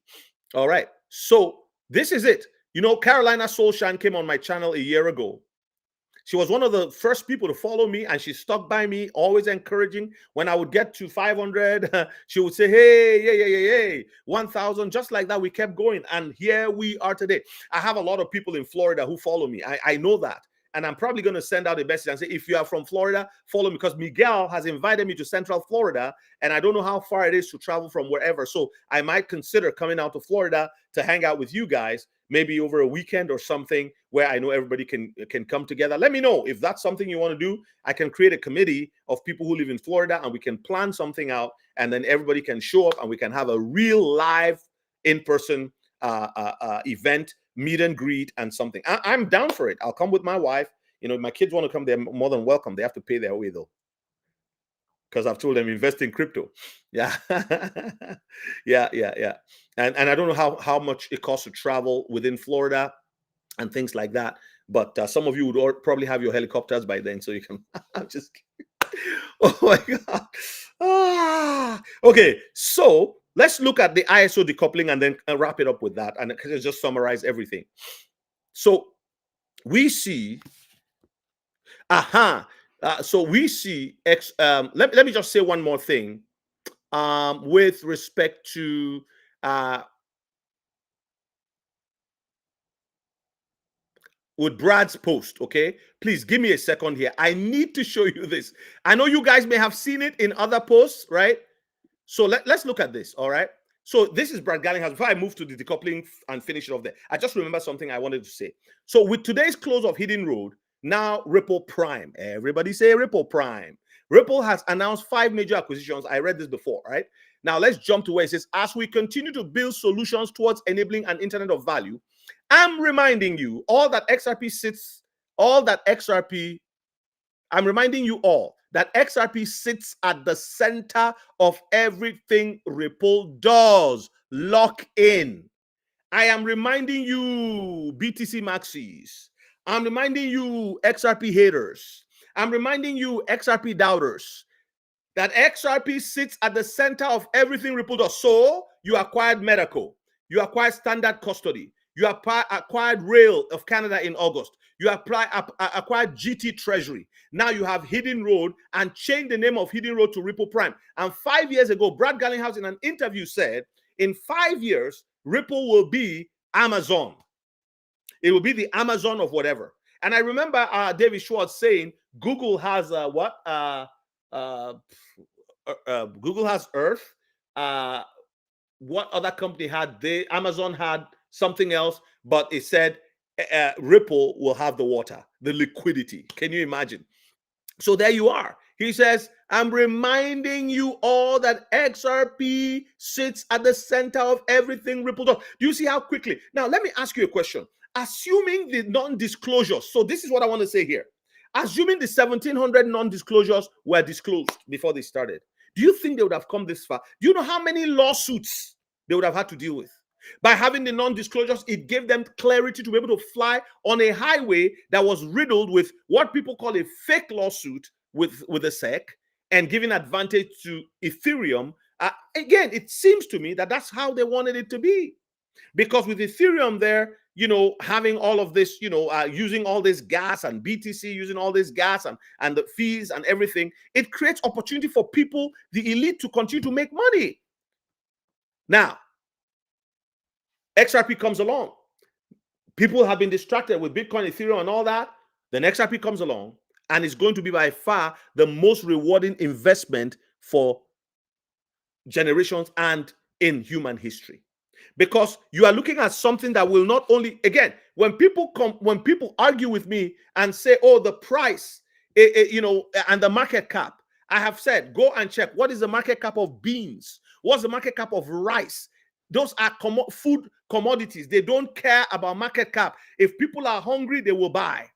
All right. So this is it. You know, Carolina Soulshine came on my channel a year ago. She was one of the first people to follow me, and she stuck by me, always encouraging. When I would get to 500, she would say, hey, 1,000, just like that. We kept going, and here we are today. I have a lot of people in Florida who follow me. I know that, and I'm probably going to send out a message and say, if you are from Florida, follow me, because Miguel has invited me to Central Florida, and I don't know how far it is to travel from wherever, so I might consider coming out to Florida to hang out with you guys, maybe over a weekend or something where I know everybody can come together. Let me know if that's something you want to do. I can create a committee of people who live in Florida, and we can plan something out, and then everybody can show up, and we can have a real live in-person event, meet and greet, and something. I'm down for it. I'll come with my wife. You know, if my kids want to come, they're more than welcome. They have to pay their way though, because I've told them invest in crypto. Yeah. yeah. And I don't know how much it costs to travel within Florida and things like that. But some of you would probably have your helicopters by then, so you can. I'm just kidding. Oh my God. Okay, so let's look at the ISO decoupling and then wrap it up with that, and just summarize everything. So we see, so we see let me just say one more thing with respect to with Brad's post. Okay, please give me a second here. I need to show you this. I know you guys may have seen it in other posts, right? So let's look at this. All right, so this is Brad Garlinghouse. Before I move to the decoupling and finish it off there, I just remember something I wanted to say. So with today's close of Hidden Road, now Ripple Prime, everybody say Ripple Prime. Ripple has announced 5 major acquisitions. I read this before, right? Now let's jump to where it says, as we continue to build solutions towards enabling an internet of value, I'm reminding you all that XRP sits at the center of everything Ripple does. Lock in. I am reminding you, BTC Maxis. I'm reminding you, XRP haters. I'm reminding you, XRP doubters, that XRP sits at the center of everything Ripple does. So you acquired Memecoins, you acquired Standard Custody, you acquired Rail of Canada in August, you acquired GT Treasury. Now you have Hidden Road, and changed the name of Hidden Road to Ripple Prime. And 5 years ago, Brad Garlinghouse in an interview said, in 5 years, Ripple will be Amazon. It will be the Amazon of whatever. And I remember David Schwartz saying, Google has Google has Earth. What other company had? Amazon had something else, but it said Ripple will have the water, the liquidity. Can you imagine? So there you are. He says, I'm reminding you all that XRP sits at the center of everything Ripple does. Do you see how quickly? Now, let me ask you a question. Assuming the non-disclosures, so this is what I want to say here. Assuming the 1,700 non-disclosures were disclosed before they started, do you think they would have come this far? Do you know how many lawsuits they would have had to deal with? By having the non-disclosures, it gave them clarity to be able to fly on a highway that was riddled with what people call a fake lawsuit with the SEC, and giving advantage to Ethereum. Again, it seems to me that that's how they wanted it to be. Because with Ethereum there, having all of this, using all this gas and BTC, using all this gas and the fees and everything, it creates opportunity for people, the elite, to continue to make money. Now, XRP comes along. People have been distracted with Bitcoin, Ethereum, and all that. Then XRP comes along, and it's going to be by far the most rewarding investment for generations and in human history. Because you are looking at something that will not only, again, when people argue with me and say, oh, the price, and the market cap, I have said, go and check what is the market cap of beans, what's the market cap of rice. Those are food commodities. They don't care about market cap. If people are hungry, they will buy.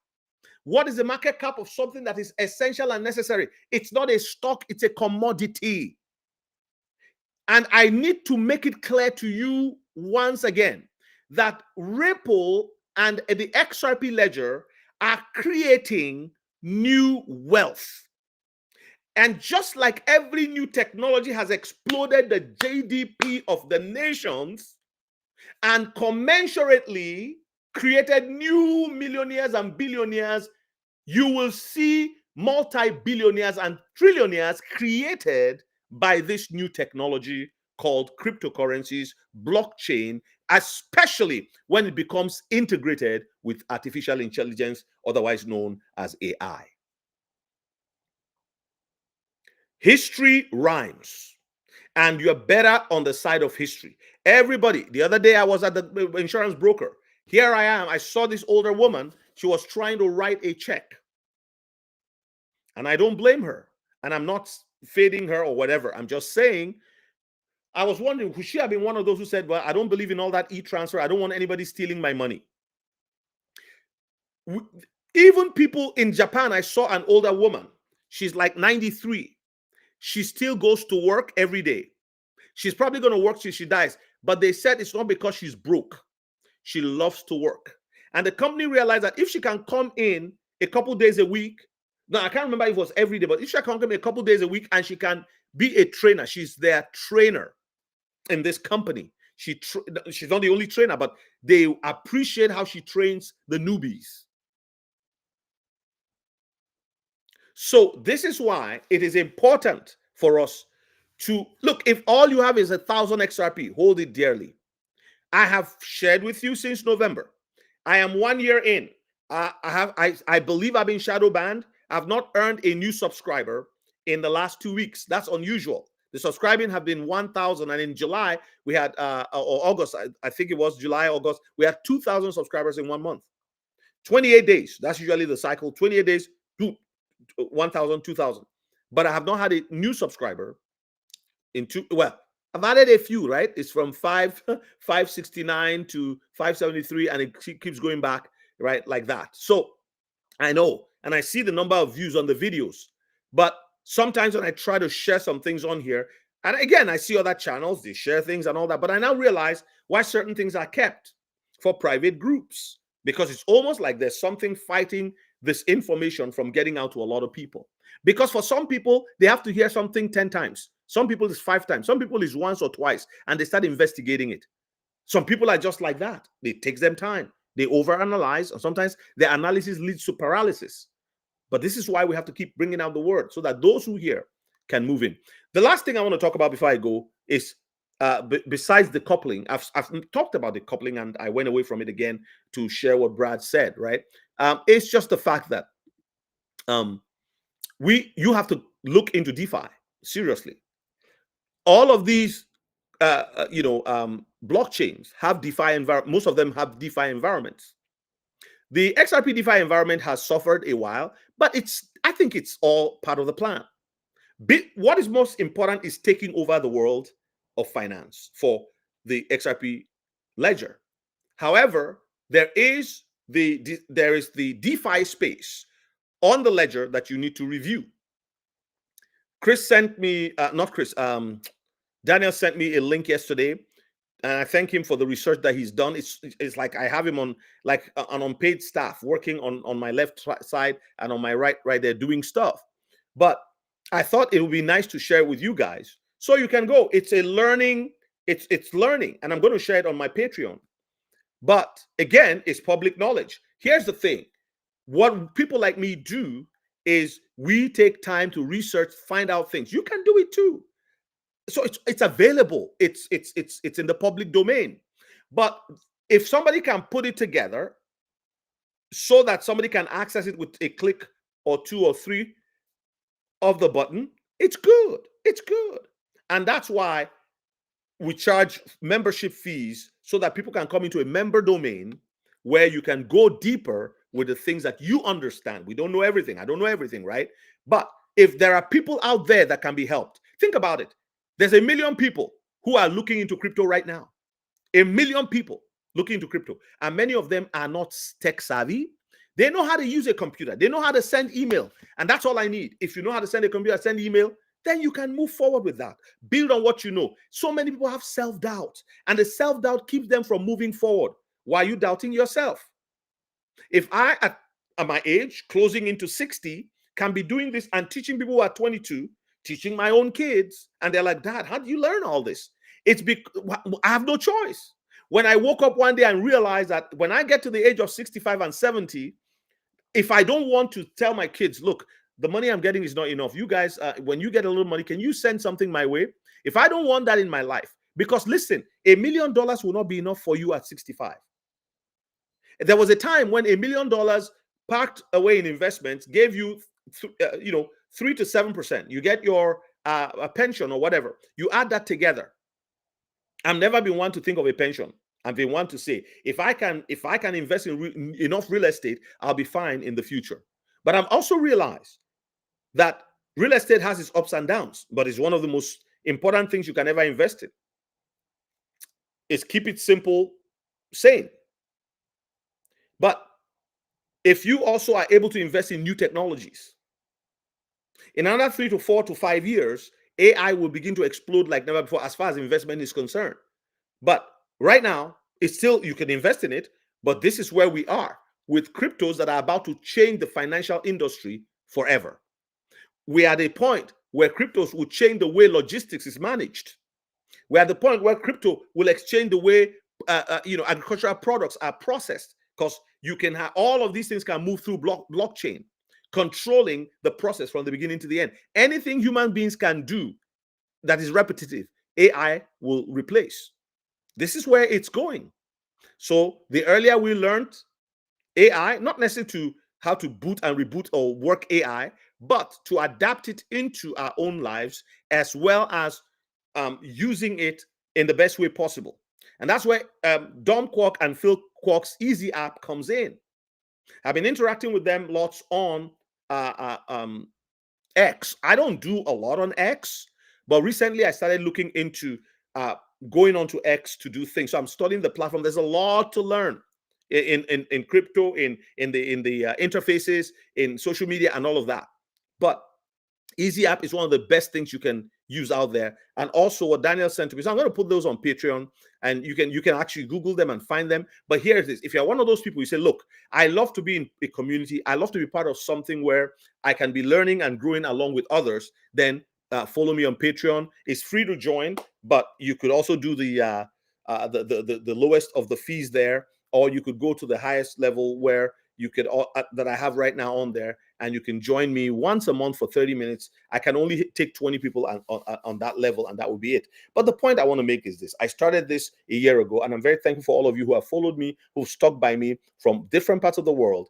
What is the market cap of something that is essential and necessary? It's not a stock, it's a commodity. And I need to make it clear to you once again that Ripple and the XRP ledger are creating new wealth. And just like every new technology has exploded the GDP of the nations and commensurately created new millionaires and billionaires, you will see multi-billionaires and trillionaires created by this new technology called cryptocurrencies, blockchain, especially when it becomes integrated with artificial intelligence, otherwise known as AI. History rhymes, and you're better on the side of history. Everybody, the other day I was at the insurance broker. Here I am. I saw this older woman. She was trying to write a check. And I don't blame her. And I'm not fading her or whatever. I'm just saying, I was wondering, could she have been one of those who said, well, I don't believe in all that e-transfer. I don't want anybody stealing my money. Even people in Japan, I saw an older woman. She's like 93. She still goes to work every day. She's probably going to work till she dies. But they said it's not because she's broke. She loves to work. And the company realized that if she can come in a couple days a week, no, I can't remember if it was every day, but if she can come in a couple days a week and she can be a trainer, she's their trainer in this company. She's not the only trainer, but they appreciate how she trains the newbies. So this is why it is important for us to look. If all you have is 1,000 XRP, hold it dearly. I have shared with you since November. I am 1 year in. I believe I've been shadow banned. I've not earned a new subscriber in the last 2 weeks. That's unusual. The subscribing have been 1,000, and in July we had or August, I think it was July, August, we had 2,000 subscribers in 1 month. 28 days. That's usually the cycle. 28 days, 1,000, 2,000. But I have not had a new subscriber in well, I've added a few, right? It's from 569 to 573, and it keeps going back, right? Like that. So I know, and I see the number of views on the videos. But sometimes when I try to share some things on here, and again, I see other channels, they share things and all that, but I now realize why certain things are kept for private groups, because it's almost like there's something fighting this information from getting out to a lot of people. Because for some people, they have to hear something 10 times. Some people is 5 times. Some people is once or twice, and they start investigating it. Some people are just like that. It takes them time. They overanalyze, and sometimes their analysis leads to paralysis. But this is why we have to keep bringing out the word so that those who hear can move in. The last thing I want to talk about before I go is, besides the coupling, I've talked about the coupling, and I went away from it again to share what Brad said, right? It's just the fact that you have to look into DeFi seriously. All of these, blockchains have DeFi environment. Most of them have DeFi environments. The XRP DeFi environment has suffered a while, but I think it's all part of the plan. What is most important is taking over the world of finance for the XRP ledger. However, there is the DeFi space on the ledger that you need to review. Chris sent me, Daniel sent me a link yesterday, and I thank him for the research that he's done. It's like I have him on like an unpaid staff working on my left side and on my right there doing stuff. But I thought it would be nice to share with you guys so you can go. It's a learning, it's learning, and I'm going to share it on my Patreon. But again, it's public knowledge. Here's the thing. What people like me do is we take time to research, find out things. You can do it too. So it's available. It's in the public domain. But if somebody can put it together so that somebody can access it with a click or two or three of the button, it's good. It's good. And that's why we charge membership fees so that people can come into a member domain where you can go deeper with the things that you understand. We don't know everything. I don't know everything, right? But if there are people out there that can be helped, think about it. There's 1 million people who are looking into crypto right now. 1 million people looking into crypto. And many of them are not tech savvy. They know how to use a computer. They know how to send email. And that's all I need. If you know how to send a computer, send email, then you can move forward with that. Build on what you know. So many people have self-doubt, and the self-doubt keeps them from moving forward. Why are you doubting yourself? If I, at my age, closing into 60, can be doing this and teaching people who are 22, teaching my own kids, and they're like, Dad, how do you learn all this? It's because I have no choice. When I woke up one day and realized that when I get to the age of 65 and 70, if I don't want to tell my kids, look, the money I'm getting is not enough. You guys, when you get a little money, can you send something my way? If I don't want that in my life, because listen, $1 million will not be enough for you at 65. There was a time when $1 million parked away in investments gave you, 3 to 7%. You get your a pension or whatever. You add that together. I've never been one to think of a pension. I've been one to say, if I can invest in enough real estate, I'll be fine in the future. But I've also realized that real estate has its ups and downs, but it's one of the most important things you can ever invest in. Is keep it simple, sane. But if you also are able to invest in new technologies, in another 3 to 4 to 5 years, AI will begin to explode like never before as far as investment is concerned. But right now, it's still, you can invest in it, but this is where we are with cryptos that are about to change the financial industry forever. We are at a point where cryptos will change the way logistics is managed. We're at the point where crypto will exchange the way agricultural products are processed, because you can have all of these things can move through blockchain, controlling the process from the beginning to the end. Anything human beings can do that is repetitive, AI will replace. This is where it's going. So the earlier we learned AI, not necessarily to how to boot and reboot or work AI, but to adapt it into our own lives, as well as using it in the best way possible. And that's where Dom Kwok and Phil Kwok's Easy app comes in. I've been interacting with them lots on X. I don't do a lot on X, but recently I started looking into going onto X to do things. So I'm studying the platform. There's a lot to learn in crypto, in the interfaces, in social media, and all of that. But Easy app is one of the best things you can use out there. And also what Daniel sent to me. So I'm going to put those on Patreon, and you can actually Google them and find them. But here it is. If you're one of those people, you say, look, I love to be in a community. I love to be part of something where I can be learning and growing along with others. Then follow me on Patreon. It's free to join, but you could also do the lowest of the fees there, or you could go to the highest level where you could that I have right now on there, and you can join me once a month for 30 minutes. I can only take 20 people on that level, and that will be it. But the point I want to make is this. I started this a year ago, and I'm very thankful for all of you who have followed me, who've stuck by me from different parts of the world.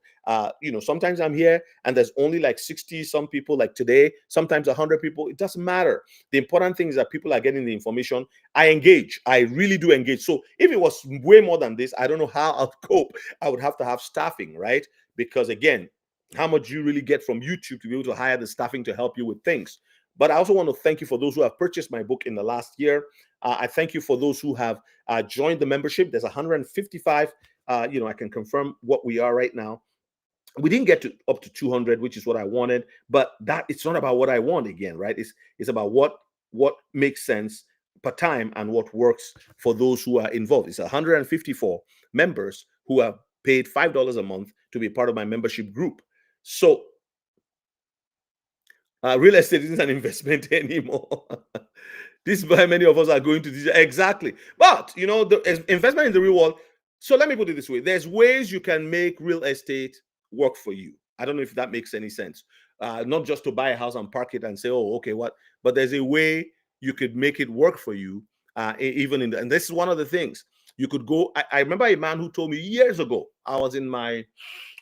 Sometimes I'm here and there's only like 60 some people, like today, sometimes 100 people. It doesn't matter. The important thing is that people are getting the information. I engage. I really do engage. So if it was way more than this, I don't know how I'll cope. I would have to have staffing, right? Because again, how much you really get from YouTube to be able to hire the staffing to help you with things. But I also want to thank you for those who have purchased my book in the last year. I thank you for those who have joined the membership. There's 155. I can confirm what we are right now. We didn't get to up to 200, which is what I wanted, but that it's not about what I want again, right? It's about what makes sense per time and what works for those who are involved. It's 154 members who have paid $5 a month to be part of my membership group. So real estate isn't an investment anymore. This is why many of us are going to do exactly. But the investment in the real world, So let me put it this way. There's ways you can make real estate work for you. I don't know if that makes any sense. Not just to buy a house and park it and say, oh, okay, what? But there's a way you could make it work for you, even in the, and this is one of the things. You could go. I remember a man who told me years ago, I was in my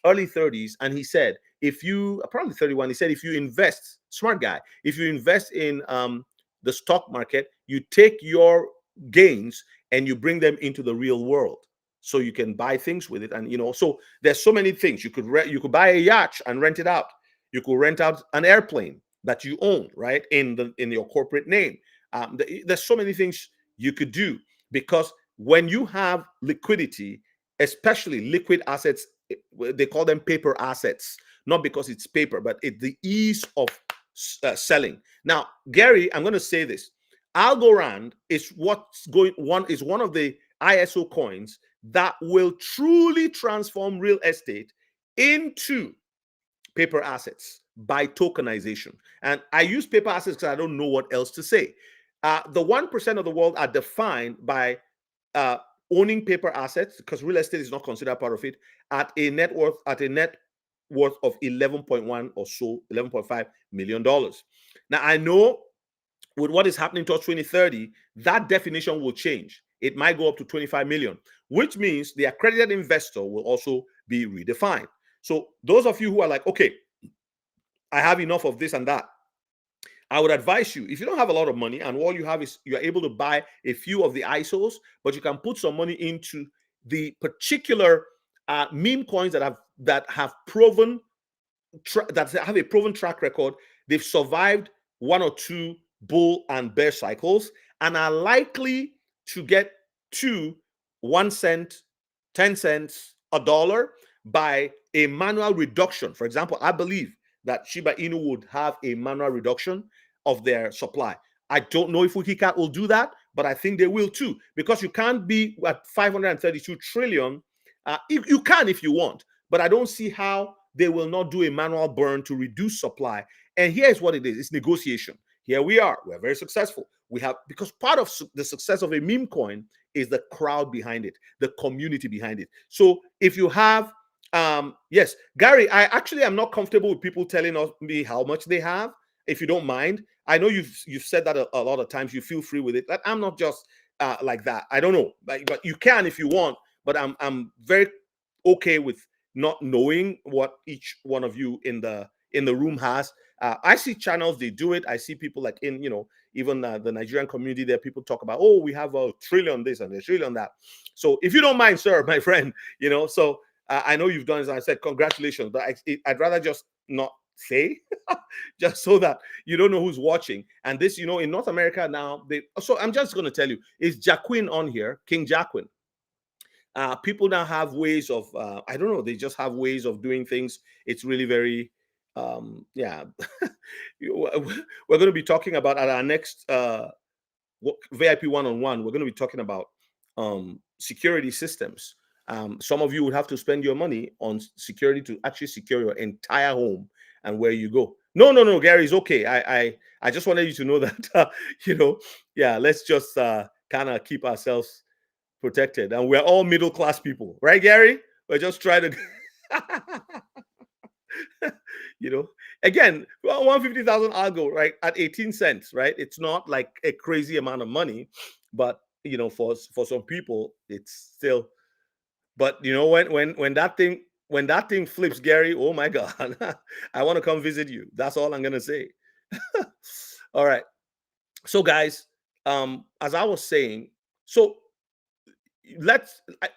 early 30s, and he said, if you, probably 31, he said, if you invest, smart guy, if you invest in the stock market, you take your gains and you bring them into the real world, so you can buy things with it. And so there's so many things. You could buy a yacht and rent it out. You could rent out an airplane that you own, right, in your corporate name. There's so many things you could do, because when you have liquidity, especially liquid assets, they call them paper assets, not because it's paper, but it's the ease of selling. Now, Gary, I'm going to say this. Algorand is one of the ISO coins that will truly transform real estate into paper assets by tokenization. And I use paper assets because I don't know what else to say. The 1% of the world are defined by owning paper assets, because real estate is not considered part of it, at a net worth of 11.1 or so, $11.5 million. Now, I know with what is happening towards 2030, that definition will change. It might go up to 25 million, which means the accredited investor will also be redefined. So those of you who are like, okay, I have enough of this and that, I would advise you, if you don't have a lot of money and all you have is you're able to buy a few of the ISOs, but you can put some money into the particular meme coins that have a proven track record. They've survived one or two bull and bear cycles and are likely to get to 1 cent, 10 cents, $1 by a manual reduction. For example, I believe that Shiba Inu would have a manual reduction of their supply. I don't know if Wikicat will do that, but I think they will too, because you can't be at 532 trillion. You can if you want, but I don't see how they will not do a manual burn to reduce supply. And here's what it is. It's negotiation. Here we are. We're very successful. Because part of the success of a meme coin is the crowd behind it, the community behind it. So if you have, yes, Gary, I actually am not comfortable with people telling me how much they have. If you don't mind, I know you've said that a lot of times. You feel free with it. I'm not just like that. I don't know, but you can if you want. But I'm very okay with not knowing what each one of you in the room has. I see channels, they do it. I see people like even the Nigerian community there, people talk about, oh, we have a trillion this and a trillion that. So if you don't mind, sir, my friend, so I know you've done it. As I said, congratulations, but I'd rather just not say, just so that you don't know who's watching. And this, in North America now, so I'm just going to tell you, is Jacquin on here, King Jacquin? People now have ways of, I don't know, they just have ways of doing things. It's really very, yeah. We're going to be talking about at our next VIP one-on-one, we're going to be talking about security systems. Some of you would have to spend your money on security to actually secure your entire home and where you go. No, Gary, it's okay. I just wanted you to know that, yeah, let's just kind of keep ourselves protected. And we're all middle-class people, right, Gary? We're just trying to, again, 150,000 algo, right, at 18 cents, right? It's not like a crazy amount of money, but, for some people, it's still, but when that thing flips, Gary, oh my God, I want to come visit you. That's all I'm going to say. All right. So guys, as I was saying, so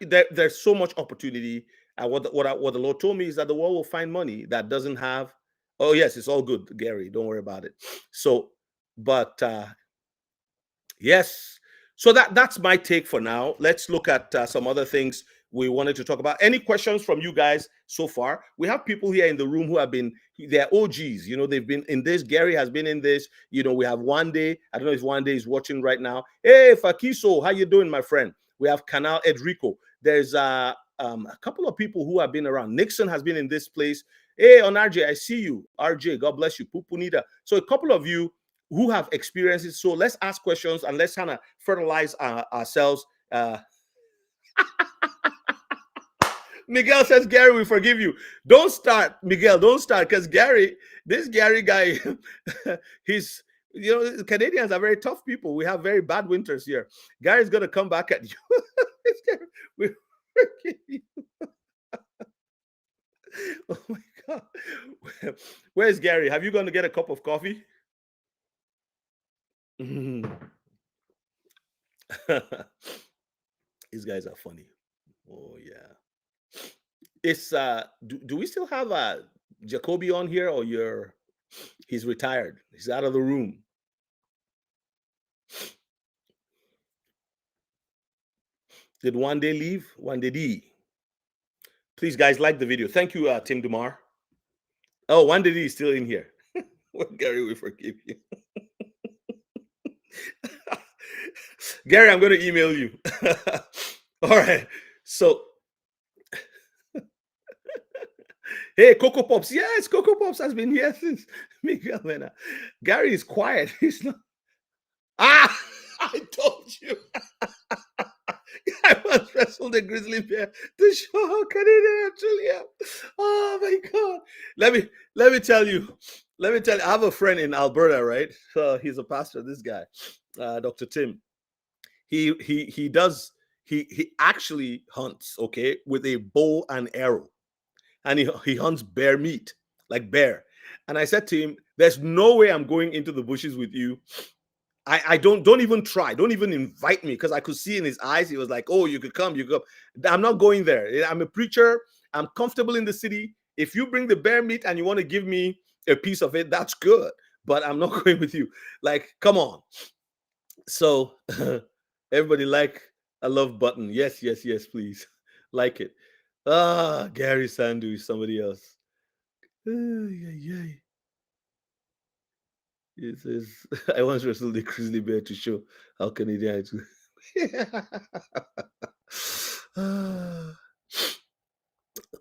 there's so much opportunity. What the Lord told me is that the world will find money that doesn't have. Oh yes, it's all good, Gary. Don't worry about it. So, but yes. So that's my take for now. Let's look at some other things we wanted to talk about. Any questions from you guys so far? We have people here in the room who have been, they're OGs. They've been in this. Gary has been in this. We have One Day. I don't know if One Day is watching right now. Hey, Fakiso, how you doing, my friend? We have Canal Edrico. There's a couple of people who have been around. Nixon has been in this place. Hey, on RJ, I see you. RJ, God bless you. Pupunita. So a couple of you who have experiences. So let's ask questions and let's kind of fertilize ourselves. Miguel says, Gary, we forgive you. Don't start, Miguel. Don't start, because this Gary guy, he's, Canadians are very tough people. We have very bad winters here. Gary's gonna come back at you. We forgive you. Oh my God. Where's Gary? Have you gone to get a cup of coffee? These guys are funny. Oh yeah. It's do we still have Jacoby on here, or he's retired? He's out of the room. Did one day leave? One day D. Please, guys, like the video. Thank you, Tim Dumar. Oh, one day D is still in here. Well, Gary, we forgive you. Gary, I'm going to email you. All right. So, hey, Coco Pops. Yes, Coco Pops has been here since Miguel Mena. Gary is quiet. He's not. I told you. I once wrestled a grizzly bear to show how Canadian actually am. Oh my God. Let me tell you. I have a friend in Alberta, right? So he's a pastor, this guy, Dr. Tim. He actually hunts, okay, with a bow and arrow. And he hunts bear meat, like bear. And I said to him, there's no way I'm going into the bushes with you. I don't even try. Don't even invite me, because I could see in his eyes, he was like, oh, you could come, you could come. I'm not going there. I'm a preacher. I'm comfortable in the city. If you bring the bear meat and you want to give me a piece of it, that's good. But I'm not going with you. Like, come on. So everybody like a love button. Yes, yes, yes, please. Like it. Gary Sandu is somebody else. It says, I once wrestled a grizzly bear to show how Canadian I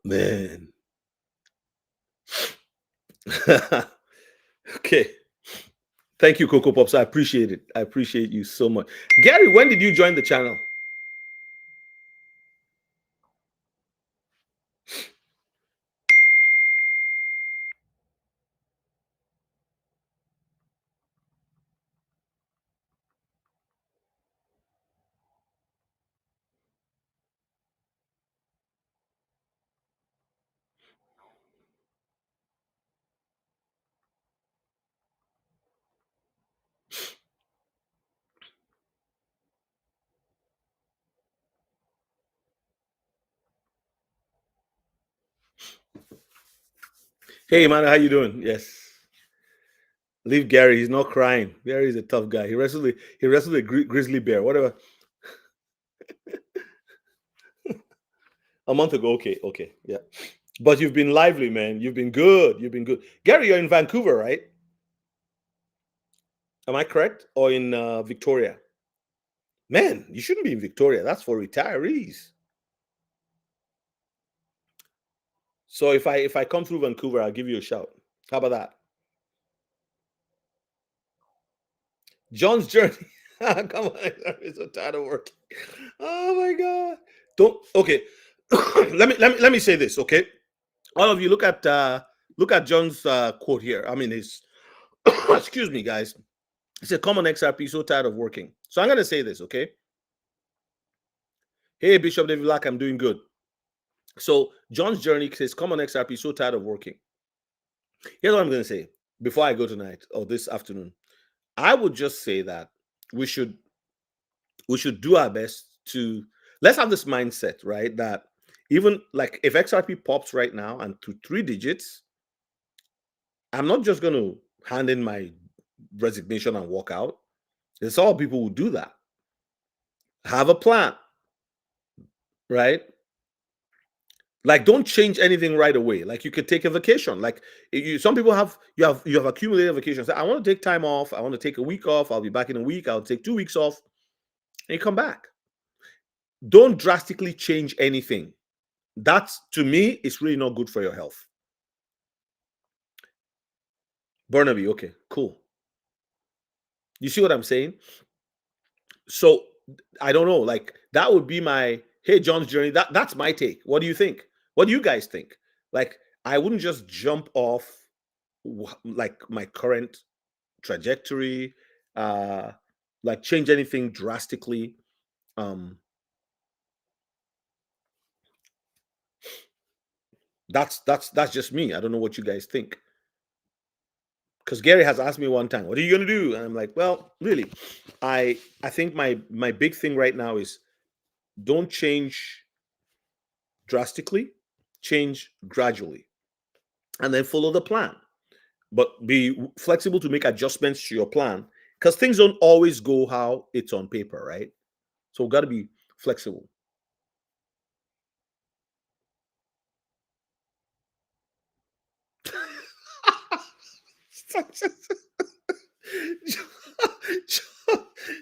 man. Okay. Thank you, Coco Pops. I appreciate it. I appreciate you so much. Gary, when did you join the channel? Hey, man, how you doing? Yes. Leave Gary. He's not crying. Gary is a tough guy. He wrestled a grizzly bear. Whatever. A month ago. Okay. Yeah. But you've been lively, man. You've been good. Gary, you're in Vancouver, right? Am I correct? Or in Victoria? Man, you shouldn't be in Victoria. That's for retirees. So if I come through Vancouver, I'll give you a shout. How about that? John's journey. Come on, I'm so tired of working. Oh my God. Okay. let me say this, okay? All of you look at John's quote here. I mean, his excuse me, guys. He said, "Come on, XRP, so tired of working." So I'm gonna say this, okay? Hey, Bishop David Black, I'm doing good. So John's journey says, "Come on, XRP, so tired of working." Here's what I'm gonna say before I go tonight or this afternoon. I would just say that we should do our best to let's have this mindset, right? That even like if XRP pops right now and to 3 digits, I'm not just going to hand in my resignation and walk out. There's all people who do that. Have a plan, right? Like, don't change anything right away. Like, you could take a vacation. Like, some people have accumulated vacations. I want to take time off. I want to take a week off. I'll be back in a week. I'll take 2 weeks off, and you come back. Don't drastically change anything. That's, to me, it's really not good for your health. Burnaby, okay, cool. You see what I'm saying? So I don't know. Like, that would be my John's journey. That's my take. What do you think? What do you guys think? Like, I wouldn't just jump off like my current trajectory, like change anything drastically. That's just me. I don't know what you guys think. Because Gary has asked me one time, "What are you going to do?" And I'm like, "Well, really, I think my big thing right now is don't change drastically, change gradually, and then follow the plan. But be flexible to make adjustments to your plan because things don't always go how it's on paper, right? So we've got to be flexible."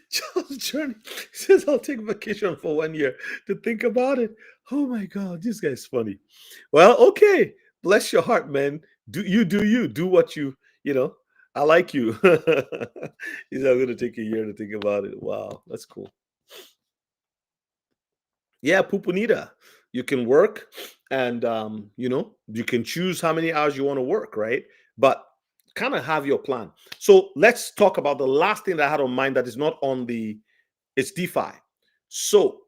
John's journey says, "I'll take vacation for 1 year to think about it." Oh my God, this guy's funny. Well, okay. Bless your heart, man. Do you do what you know. I like you. He's not going to take a year to think about it. Wow, that's cool. Yeah, Pupunita. You can work and you can choose how many hours you want to work, right? But kind of have your plan. So let's talk about the last thing that I had on mind that is not on it's DeFi. So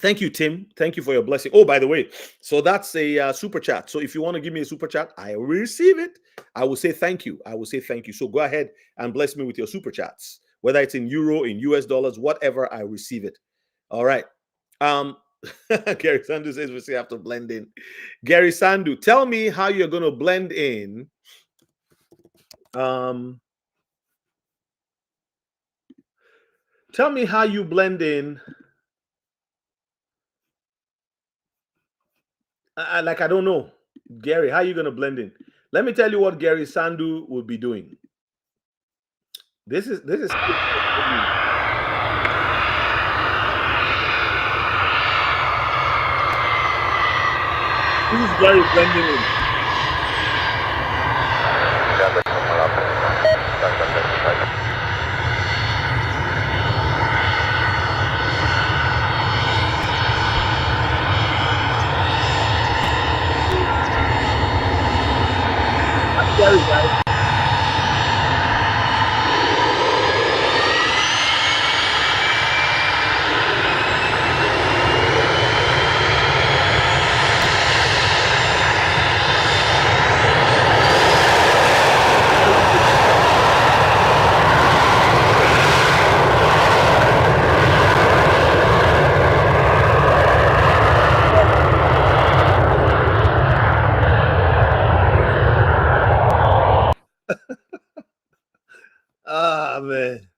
thank you, Tim. Thank you for your blessing. Oh, by the way, so that's a super chat. So if you want to give me a super chat, I will receive it. I will say thank you. I will say thank you. So go ahead and bless me with your super chats, whether it's in euro, in US dollars, whatever, I receive it. All right. Gary Sandu says we still have to blend in. Gary Sandu, tell me how you're going to blend in. Tell me how you blend in. Like, I don't know, Gary, how are you going to blend in? Let me tell you what Gary Sandu will be doing. This is Gary blending in. Gary, guys. Ah, man.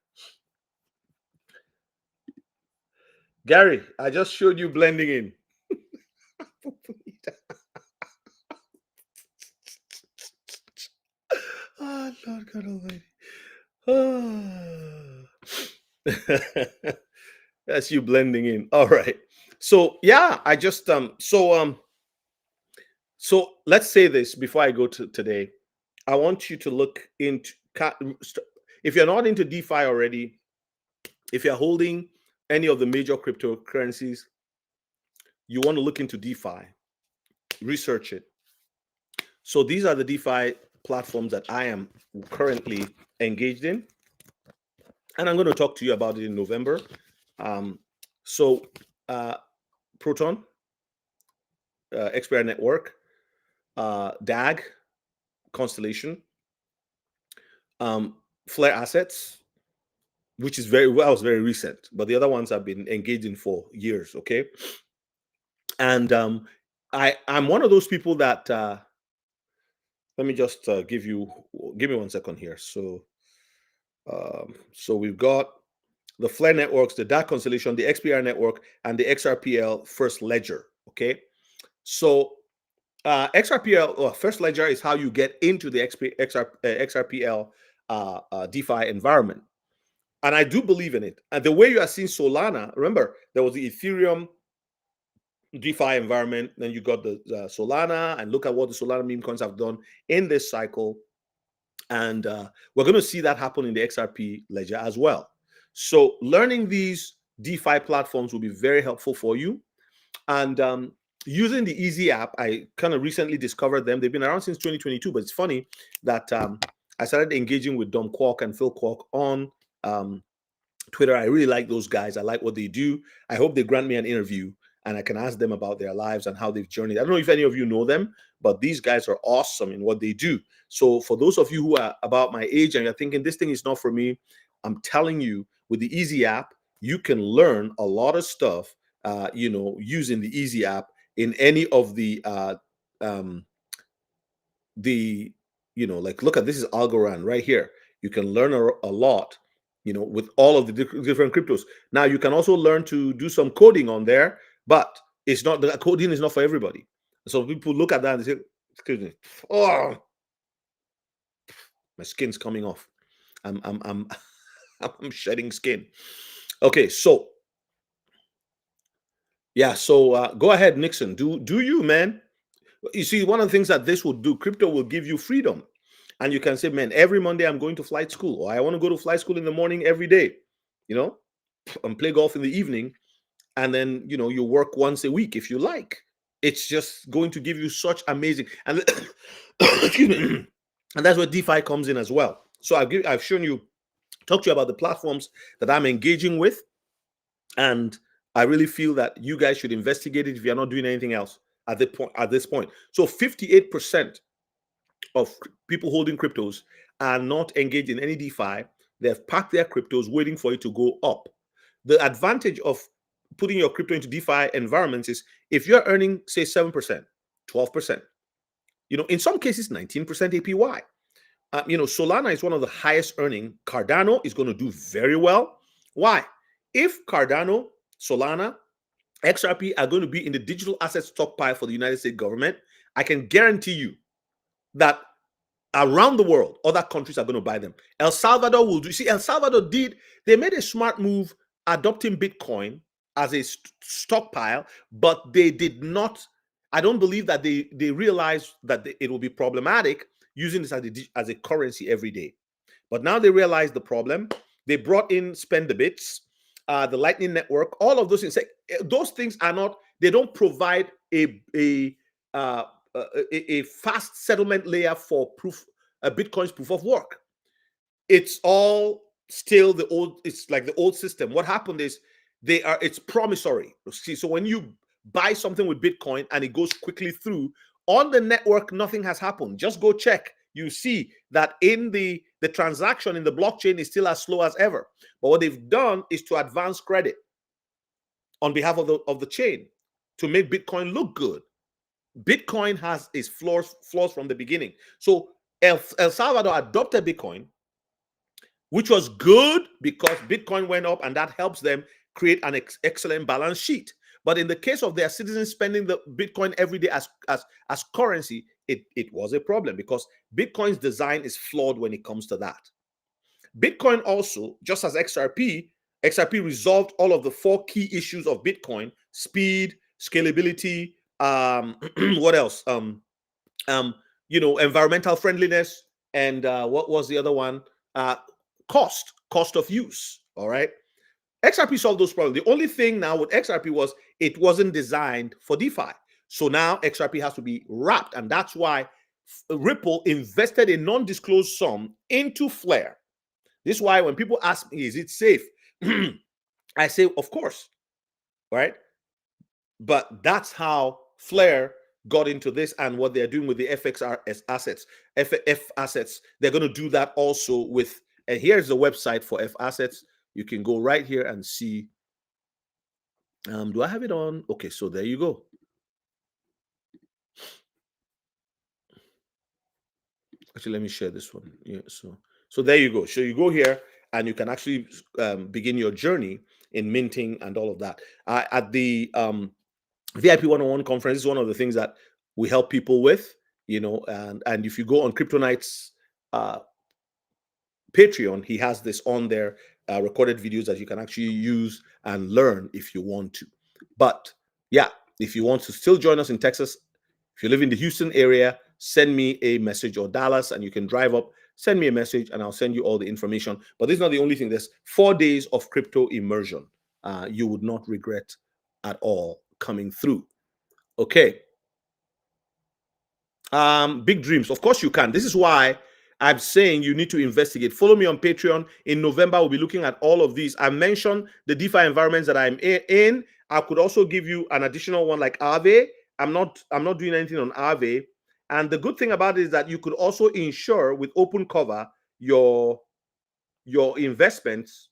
Gary, I just showed you blending in. Oh, Lord God Almighty. Oh. That's you blending in. All right. So yeah, I just so let's say this before I go to today. I want you to look into, if you're not into DeFi already, if you're holding any of the major cryptocurrencies, you want to look into DeFi, research it. So these are the DeFi platforms that I am currently engaged in, and I'm going to talk to you about it in November. Proton, XPR Network, DAG, Constellation, Flare Assets, which is very recent, but the other ones I've been engaged in for years. Okay, and I'm one of those people that let me just give me 1 second here. So we've got the Flare networks, the DAG Constellation, the XPR network, and the XRPL First Ledger. Okay, so XRPL First Ledger is how you get into the XRPL DeFi environment, and I do believe in it. And the way you are seeing Solana, remember there was the Ethereum DeFi environment, then you got the Solana, and look at what the Solana meme coins have done in this cycle, and we're going to see that happen in the XRP ledger as well. So learning these DeFi platforms will be very helpful for you. And using the Easy app, I kind of recently discovered them. They've been around since 2022, but it's funny that I started engaging with Dom Kwok and Phil Kwok on Twitter. I really like those guys. I like what they do. I hope they grant me an interview and I can ask them about their lives and how they've journeyed. I don't know if any of you know them, but these guys are awesome in what they do. So for those of you who are about my age and you're thinking this thing is not for me, I'm telling you, with the Easy app, you can learn a lot of stuff, using the Easy app in any of the like, look at this is Algorand right here. You can learn a lot, with all of the different cryptos. Now you can also learn to do some coding on there, but the coding is not for everybody. So people look at that and say, excuse me, oh, my skin's coming off. I'm I'm shedding skin. Okay, so yeah, so go ahead, Nixon. Do you, man? You see, one of the things that this will do, crypto will give you freedom. And you can say, man, every Monday I'm going to flight school, or I want to go to flight school in the morning every day, and play golf in the evening. And then, you work once a week if you like. It's just going to give you such amazing, and excuse me, and that's where DeFi comes in as well. So I've shown you, talked to you about the platforms that I'm engaging with. And I really feel that you guys should investigate it if you're not doing anything else at this point. So 58% of people holding cryptos are not engaged in any DeFi. They've packed their cryptos waiting for it to go up. The advantage of putting your crypto into DeFi environments is if you're earning, say, 7%, 12%, in some cases, 19% APY. Solana is one of the highest earning. Cardano is going to do very well. Why? If Cardano, Solana, XRP are going to be in the digital asset stockpile for the United States government, I can guarantee you that around the world, other countries are going to buy them. El Salvador will do. See, El Salvador they made a smart move adopting Bitcoin as a stockpile, but they did not. I don't believe that they realized that it will be problematic using this as a currency every day. But now they realize the problem. They brought in Spend the Bits, the Lightning Network, all of those things. Those things are not. They don't provide a fast settlement layer for Bitcoin's proof of work. It's all still the old. It's like the old system. What happened is it's promissory. See, so when you buy something with Bitcoin and it goes quickly through on the network, nothing has happened. Just go check. You see that in the transaction in the blockchain is still as slow as ever. But what they've done is to advance credit on behalf of the chain to make Bitcoin look good. Bitcoin has its flaws from the beginning. So El Salvador adopted Bitcoin, which was good because Bitcoin went up and that helps them create an excellent balance sheet. But in the case of their citizens spending the Bitcoin every day as currency, it was a problem because Bitcoin's design is flawed when it comes to that. Bitcoin also, just as XRP resolved all of the 4 key issues of Bitcoin: speed, scalability, what else? Environmental friendliness, and what was the other one? Cost of use. All right. XRP solved those problems. The only thing now with XRP was it wasn't designed for DeFi. So now XRP has to be wrapped, and that's why Ripple invested a non-disclosed sum into Flare. This is why when people ask me, is it safe? I say, of course, right? But that's how Flare got into this, and what they're doing with the FXRS assets, F assets. They're going to do that also with, and here's the website for F assets. You can go right here and see. Do I have it on? Okay, so there you go. Actually, let me share this one. Yeah, so there you go. So you go here and you can actually begin your journey in minting and all of that. At the VIP 101 conference, is one of the things that we help people with, and if you go on Crypto Nights Patreon, he has this on there, recorded videos that you can actually use and learn if you want to. But yeah, if you want to still join us in Texas, if you live in the Houston area, send me a message, or Dallas, and you can drive up, send me a message, and I'll send you all the information. But this is not the only thing. There's 4 days of crypto immersion. You would not regret at all coming through. Okay. Big dreams. Of course you can. This is why I'm saying you need to investigate. Follow me on Patreon. In November, we'll be looking at all of these. I mentioned the DeFi environments that I'm in. I could also give you an additional one like Aave. I'm not doing anything on Aave. And the good thing about it is that you could also insure with open cover your investments,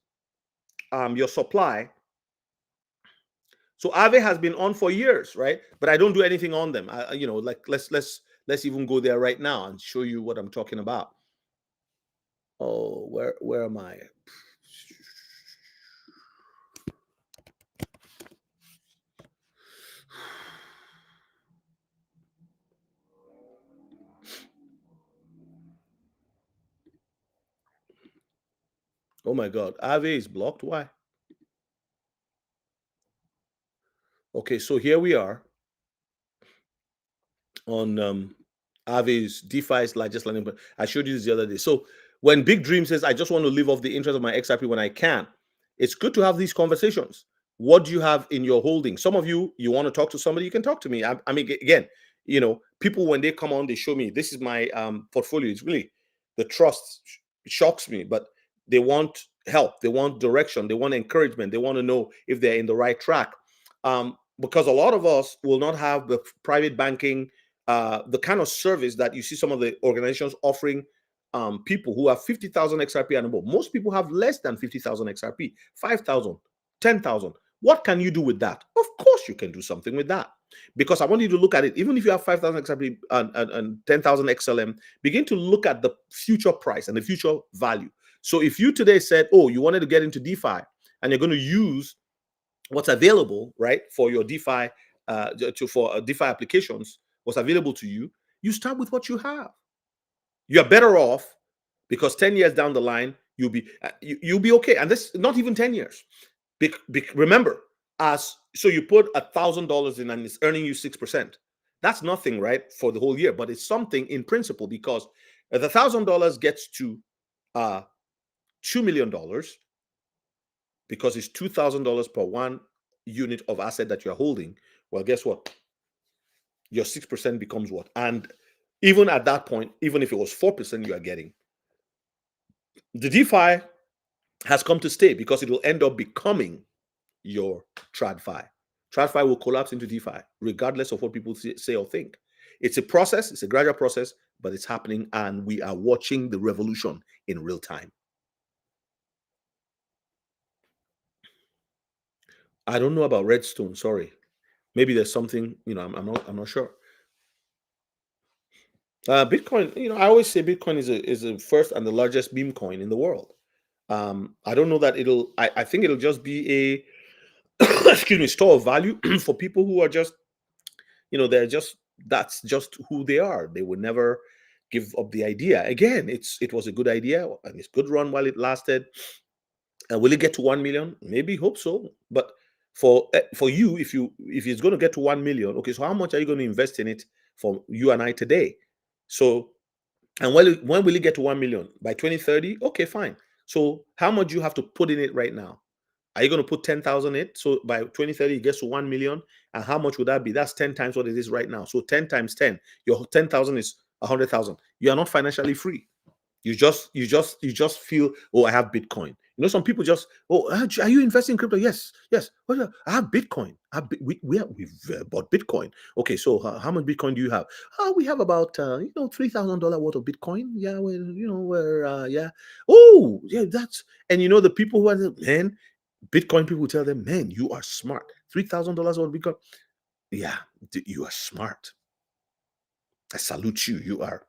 your supply. So Aave has been on for years, right? But I don't do anything on them. Like let's even go there right now and show you what I'm talking about. Oh, where am I? Oh my God, Aave is blocked. Why? Okay, so here we are on Aave's DeFi's largest lending. But I showed you this the other day. So when Big Dream says, I just want to live off the interest of my XRP when I can, it's good to have these conversations. What do you have in your holding? Some of you want to talk to somebody, you can talk to me. I mean, again, people, when they come on, they show me, this is my portfolio. It's really, the trust shocks me, but they want help. They want direction. They want encouragement. They want to know if they're in the right track. Because a lot of us will not have the private banking, the kind of service that you see some of the organizations offering people who have 50,000 XRP and above. Most people have less than 50,000 XRP, 5,000, 10,000. What can you do with that? Of course, you can do something with that. Because I want you to look at it. Even if you have 5,000 XRP and 10,000 XLM, begin to look at the future price and the future value. So if you today said, oh, you wanted to get into DeFi and you're going to use what's available, right, for your DeFi, for DeFi applications, what's available to you, you start with what you have. You're better off because 10 years down the line, you'll be okay. And this, not even 10 years. Remember, so you put $1,000 in and it's earning you 6%. That's nothing, right, for the whole year, but it's something in principle because the $1,000 gets to $2 million because it's $2,000 per one unit of asset that you're holding. Well, guess what? Your 6% becomes what? And even at that point, even if it was 4% you are getting, the DeFi has come to stay because it will end up becoming your TradFi. TradFi will collapse into DeFi, regardless of what people say or think. It's a process, it's a gradual process, but it's happening, and we are watching the revolution in real time. I don't know about Redstone, sorry. Maybe there's something, I'm not sure. Bitcoin, I always say Bitcoin is the first and the largest meme coin in the world. I don't know that I think it'll just be a excuse me, store of value for people who are just, that's just who they are. They would never give up the idea. Again, it was a good idea and it's good run while it lasted. Will it get to 1 million? Maybe, hope so. But for you, if it's going to get to 1 million, okay, so how much are you going to invest in it for you and I today? So, and when will it get to 1 million? By 2030? Okay, fine. So how much do you have to put in it right now? Are you going to put 10,000 in it? So by 2030, it gets to 1 million. And how much would that be? That's 10 times what it is right now. So 10 times 10, your 10,000 is 100,000. You are not financially free. You just feel, oh, I have Bitcoin. Some people just, oh, are you investing in crypto? Yes. Well, I have Bitcoin. We've bought Bitcoin. Okay, so how much Bitcoin do you have? We have about $3,000 worth of Bitcoin. Yeah, well, yeah. Oh, yeah, that's, and the people who are, man, Bitcoin people tell them, man, you are smart. $3,000 worth of Bitcoin. Yeah, you are smart. I salute you. You are.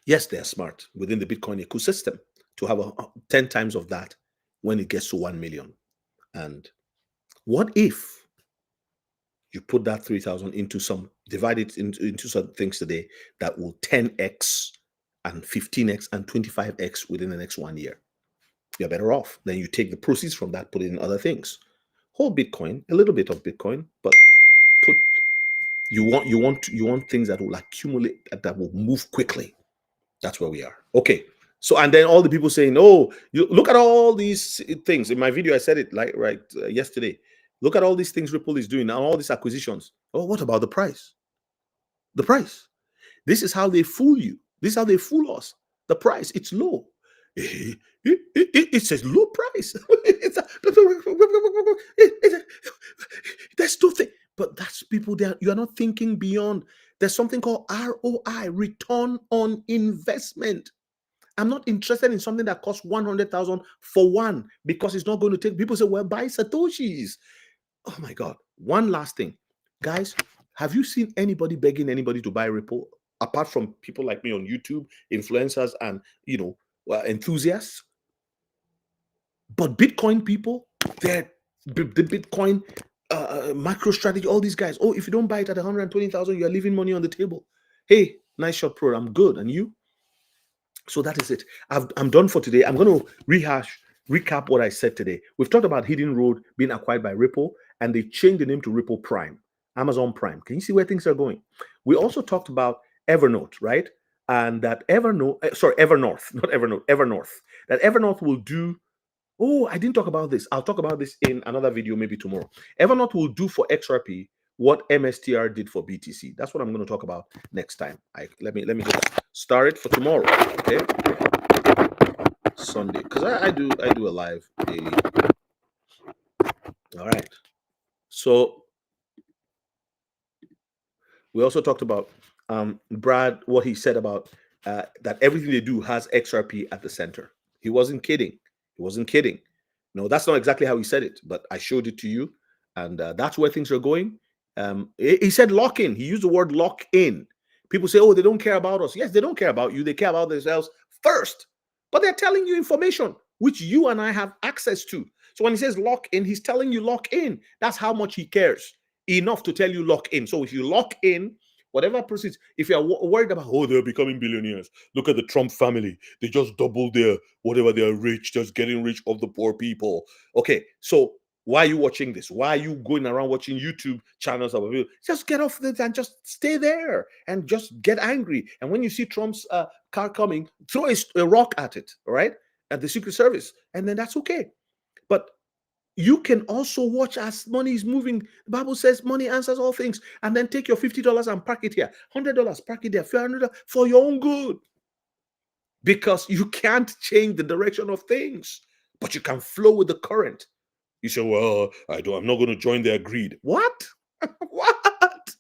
Yes, they are smart within the Bitcoin ecosystem to have 10 times of that when it gets to 1 million. And what if you put that 3,000 divide it into some things today that will 10x and 15x and 25x within the next 1 year? You're better off. Then you take the proceeds from that, put it in other things. Hold Bitcoin, a little bit of Bitcoin, but you want things that will accumulate, that will move quickly. That's where we are. Okay. So, and then all the people saying, oh, you look at all these things. In my video, I said it yesterday. Look at all these things Ripple is doing now, all these acquisitions. Oh, what about the price? The price. This is how they fool you. This is how they fool us. The price, it's low. It says low price. There's nothing. But that's people there. You are not thinking beyond. There's something called ROI, return on investment. I'm not interested in something that costs 100,000 for one because it's not going to take. People say, well, buy Satoshis. Oh my God. One last thing. Guys, have you seen anybody begging anybody to buy Ripple apart from people like me on YouTube, influencers and, enthusiasts? But Bitcoin people, they're the Bitcoin macro strategy, all these guys. Oh, if you don't buy it at 120,000, you're leaving money on the table. Hey, nice shot, pro. I'm good. And you? So that is it. I'm done for today. I'm going to recap what I said today. We've talked about Hidden Road being acquired by Ripple, and they changed the name to Ripple Prime, Amazon Prime. Can you see where things are going? We also talked about Evernote, right? And that Evernote, not Evernote, Evernorth. That Evernorth will do. Oh, I didn't talk about this. I'll talk about this in another video, maybe tomorrow. Evernorth will do for XRP what MSTR did for BTC. That's what I'm going to talk about next time. Let me just start it for tomorrow. Okay, Sunday, because I do a live daily. All right. So we also talked about Brad, what he said about that everything they do has XRP at the center. He wasn't kidding. He wasn't kidding. No, that's not exactly how he said it, but I showed it to you, and that's where things are going. He said lock in. He used the word lock in. People say, oh, they don't care about us. Yes, they don't care about you. They care about themselves first. But they're telling you information which you and I have access to. So when he says lock in, he's telling you lock in. That's how much he cares. Enough to tell you lock in. So if you lock in, whatever proceeds, if you're worried about, oh, they're becoming billionaires. Look at the Trump family. They just doubled their, whatever, they're rich, just getting rich off the poor people. Okay, so why are you watching this? Why are you going around watching YouTube channels of people? Just get off it and just stay there and just get angry. And when you see Trump's car coming, throw a rock at it, all right? At the Secret Service. And then that's okay. But you can also watch as money is moving. The Bible says money answers all things. And then take your $50 and park it here. $100, park it there. $500 for your own good. Because you can't change the direction of things. But you can flow with the current. You say, well, I'm not going to join their greed. What? What?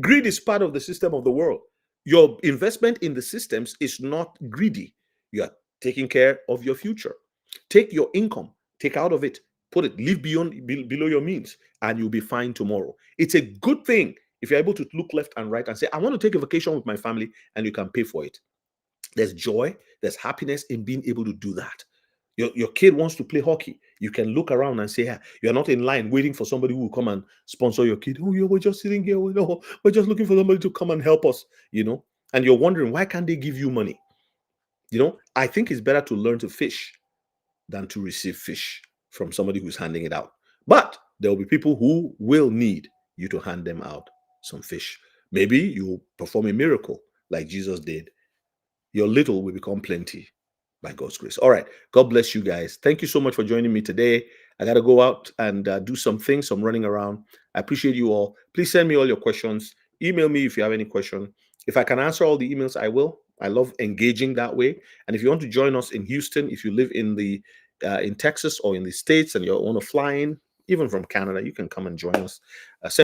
Greed is part of the system of the world. Your investment in the systems is not greedy. You are taking care of your future. Take your income, take out of it, put it, live below your means, and you'll be fine tomorrow. It's a good thing if you're able to look left and right and say, I want to take a vacation with my family, and you can pay for it. There's joy, there's happiness in being able to do that. Your kid wants to play hockey. You can look around and say, you're not in line waiting for somebody who will come and sponsor your kid. Oh, yeah, we're just sitting here. We're just looking for somebody to come and help us, And you're wondering, why can't they give you money? I think it's better to learn to fish than to receive fish from somebody who's handing it out. But there will be people who will need you to hand them out some fish. Maybe you'll perform a miracle like Jesus did. Your little will become plenty by God's grace. All right. God bless you guys. Thank you so much for joining me today. I got to go out and do some things, some running around. I appreciate you all. Please send me all your questions. Email me if you have any question. If I can answer all the emails, I will. I love engaging that way. And if you want to join us in Houston, if you live in Texas or in the States and you want to fly in, even from Canada, you can come and join us.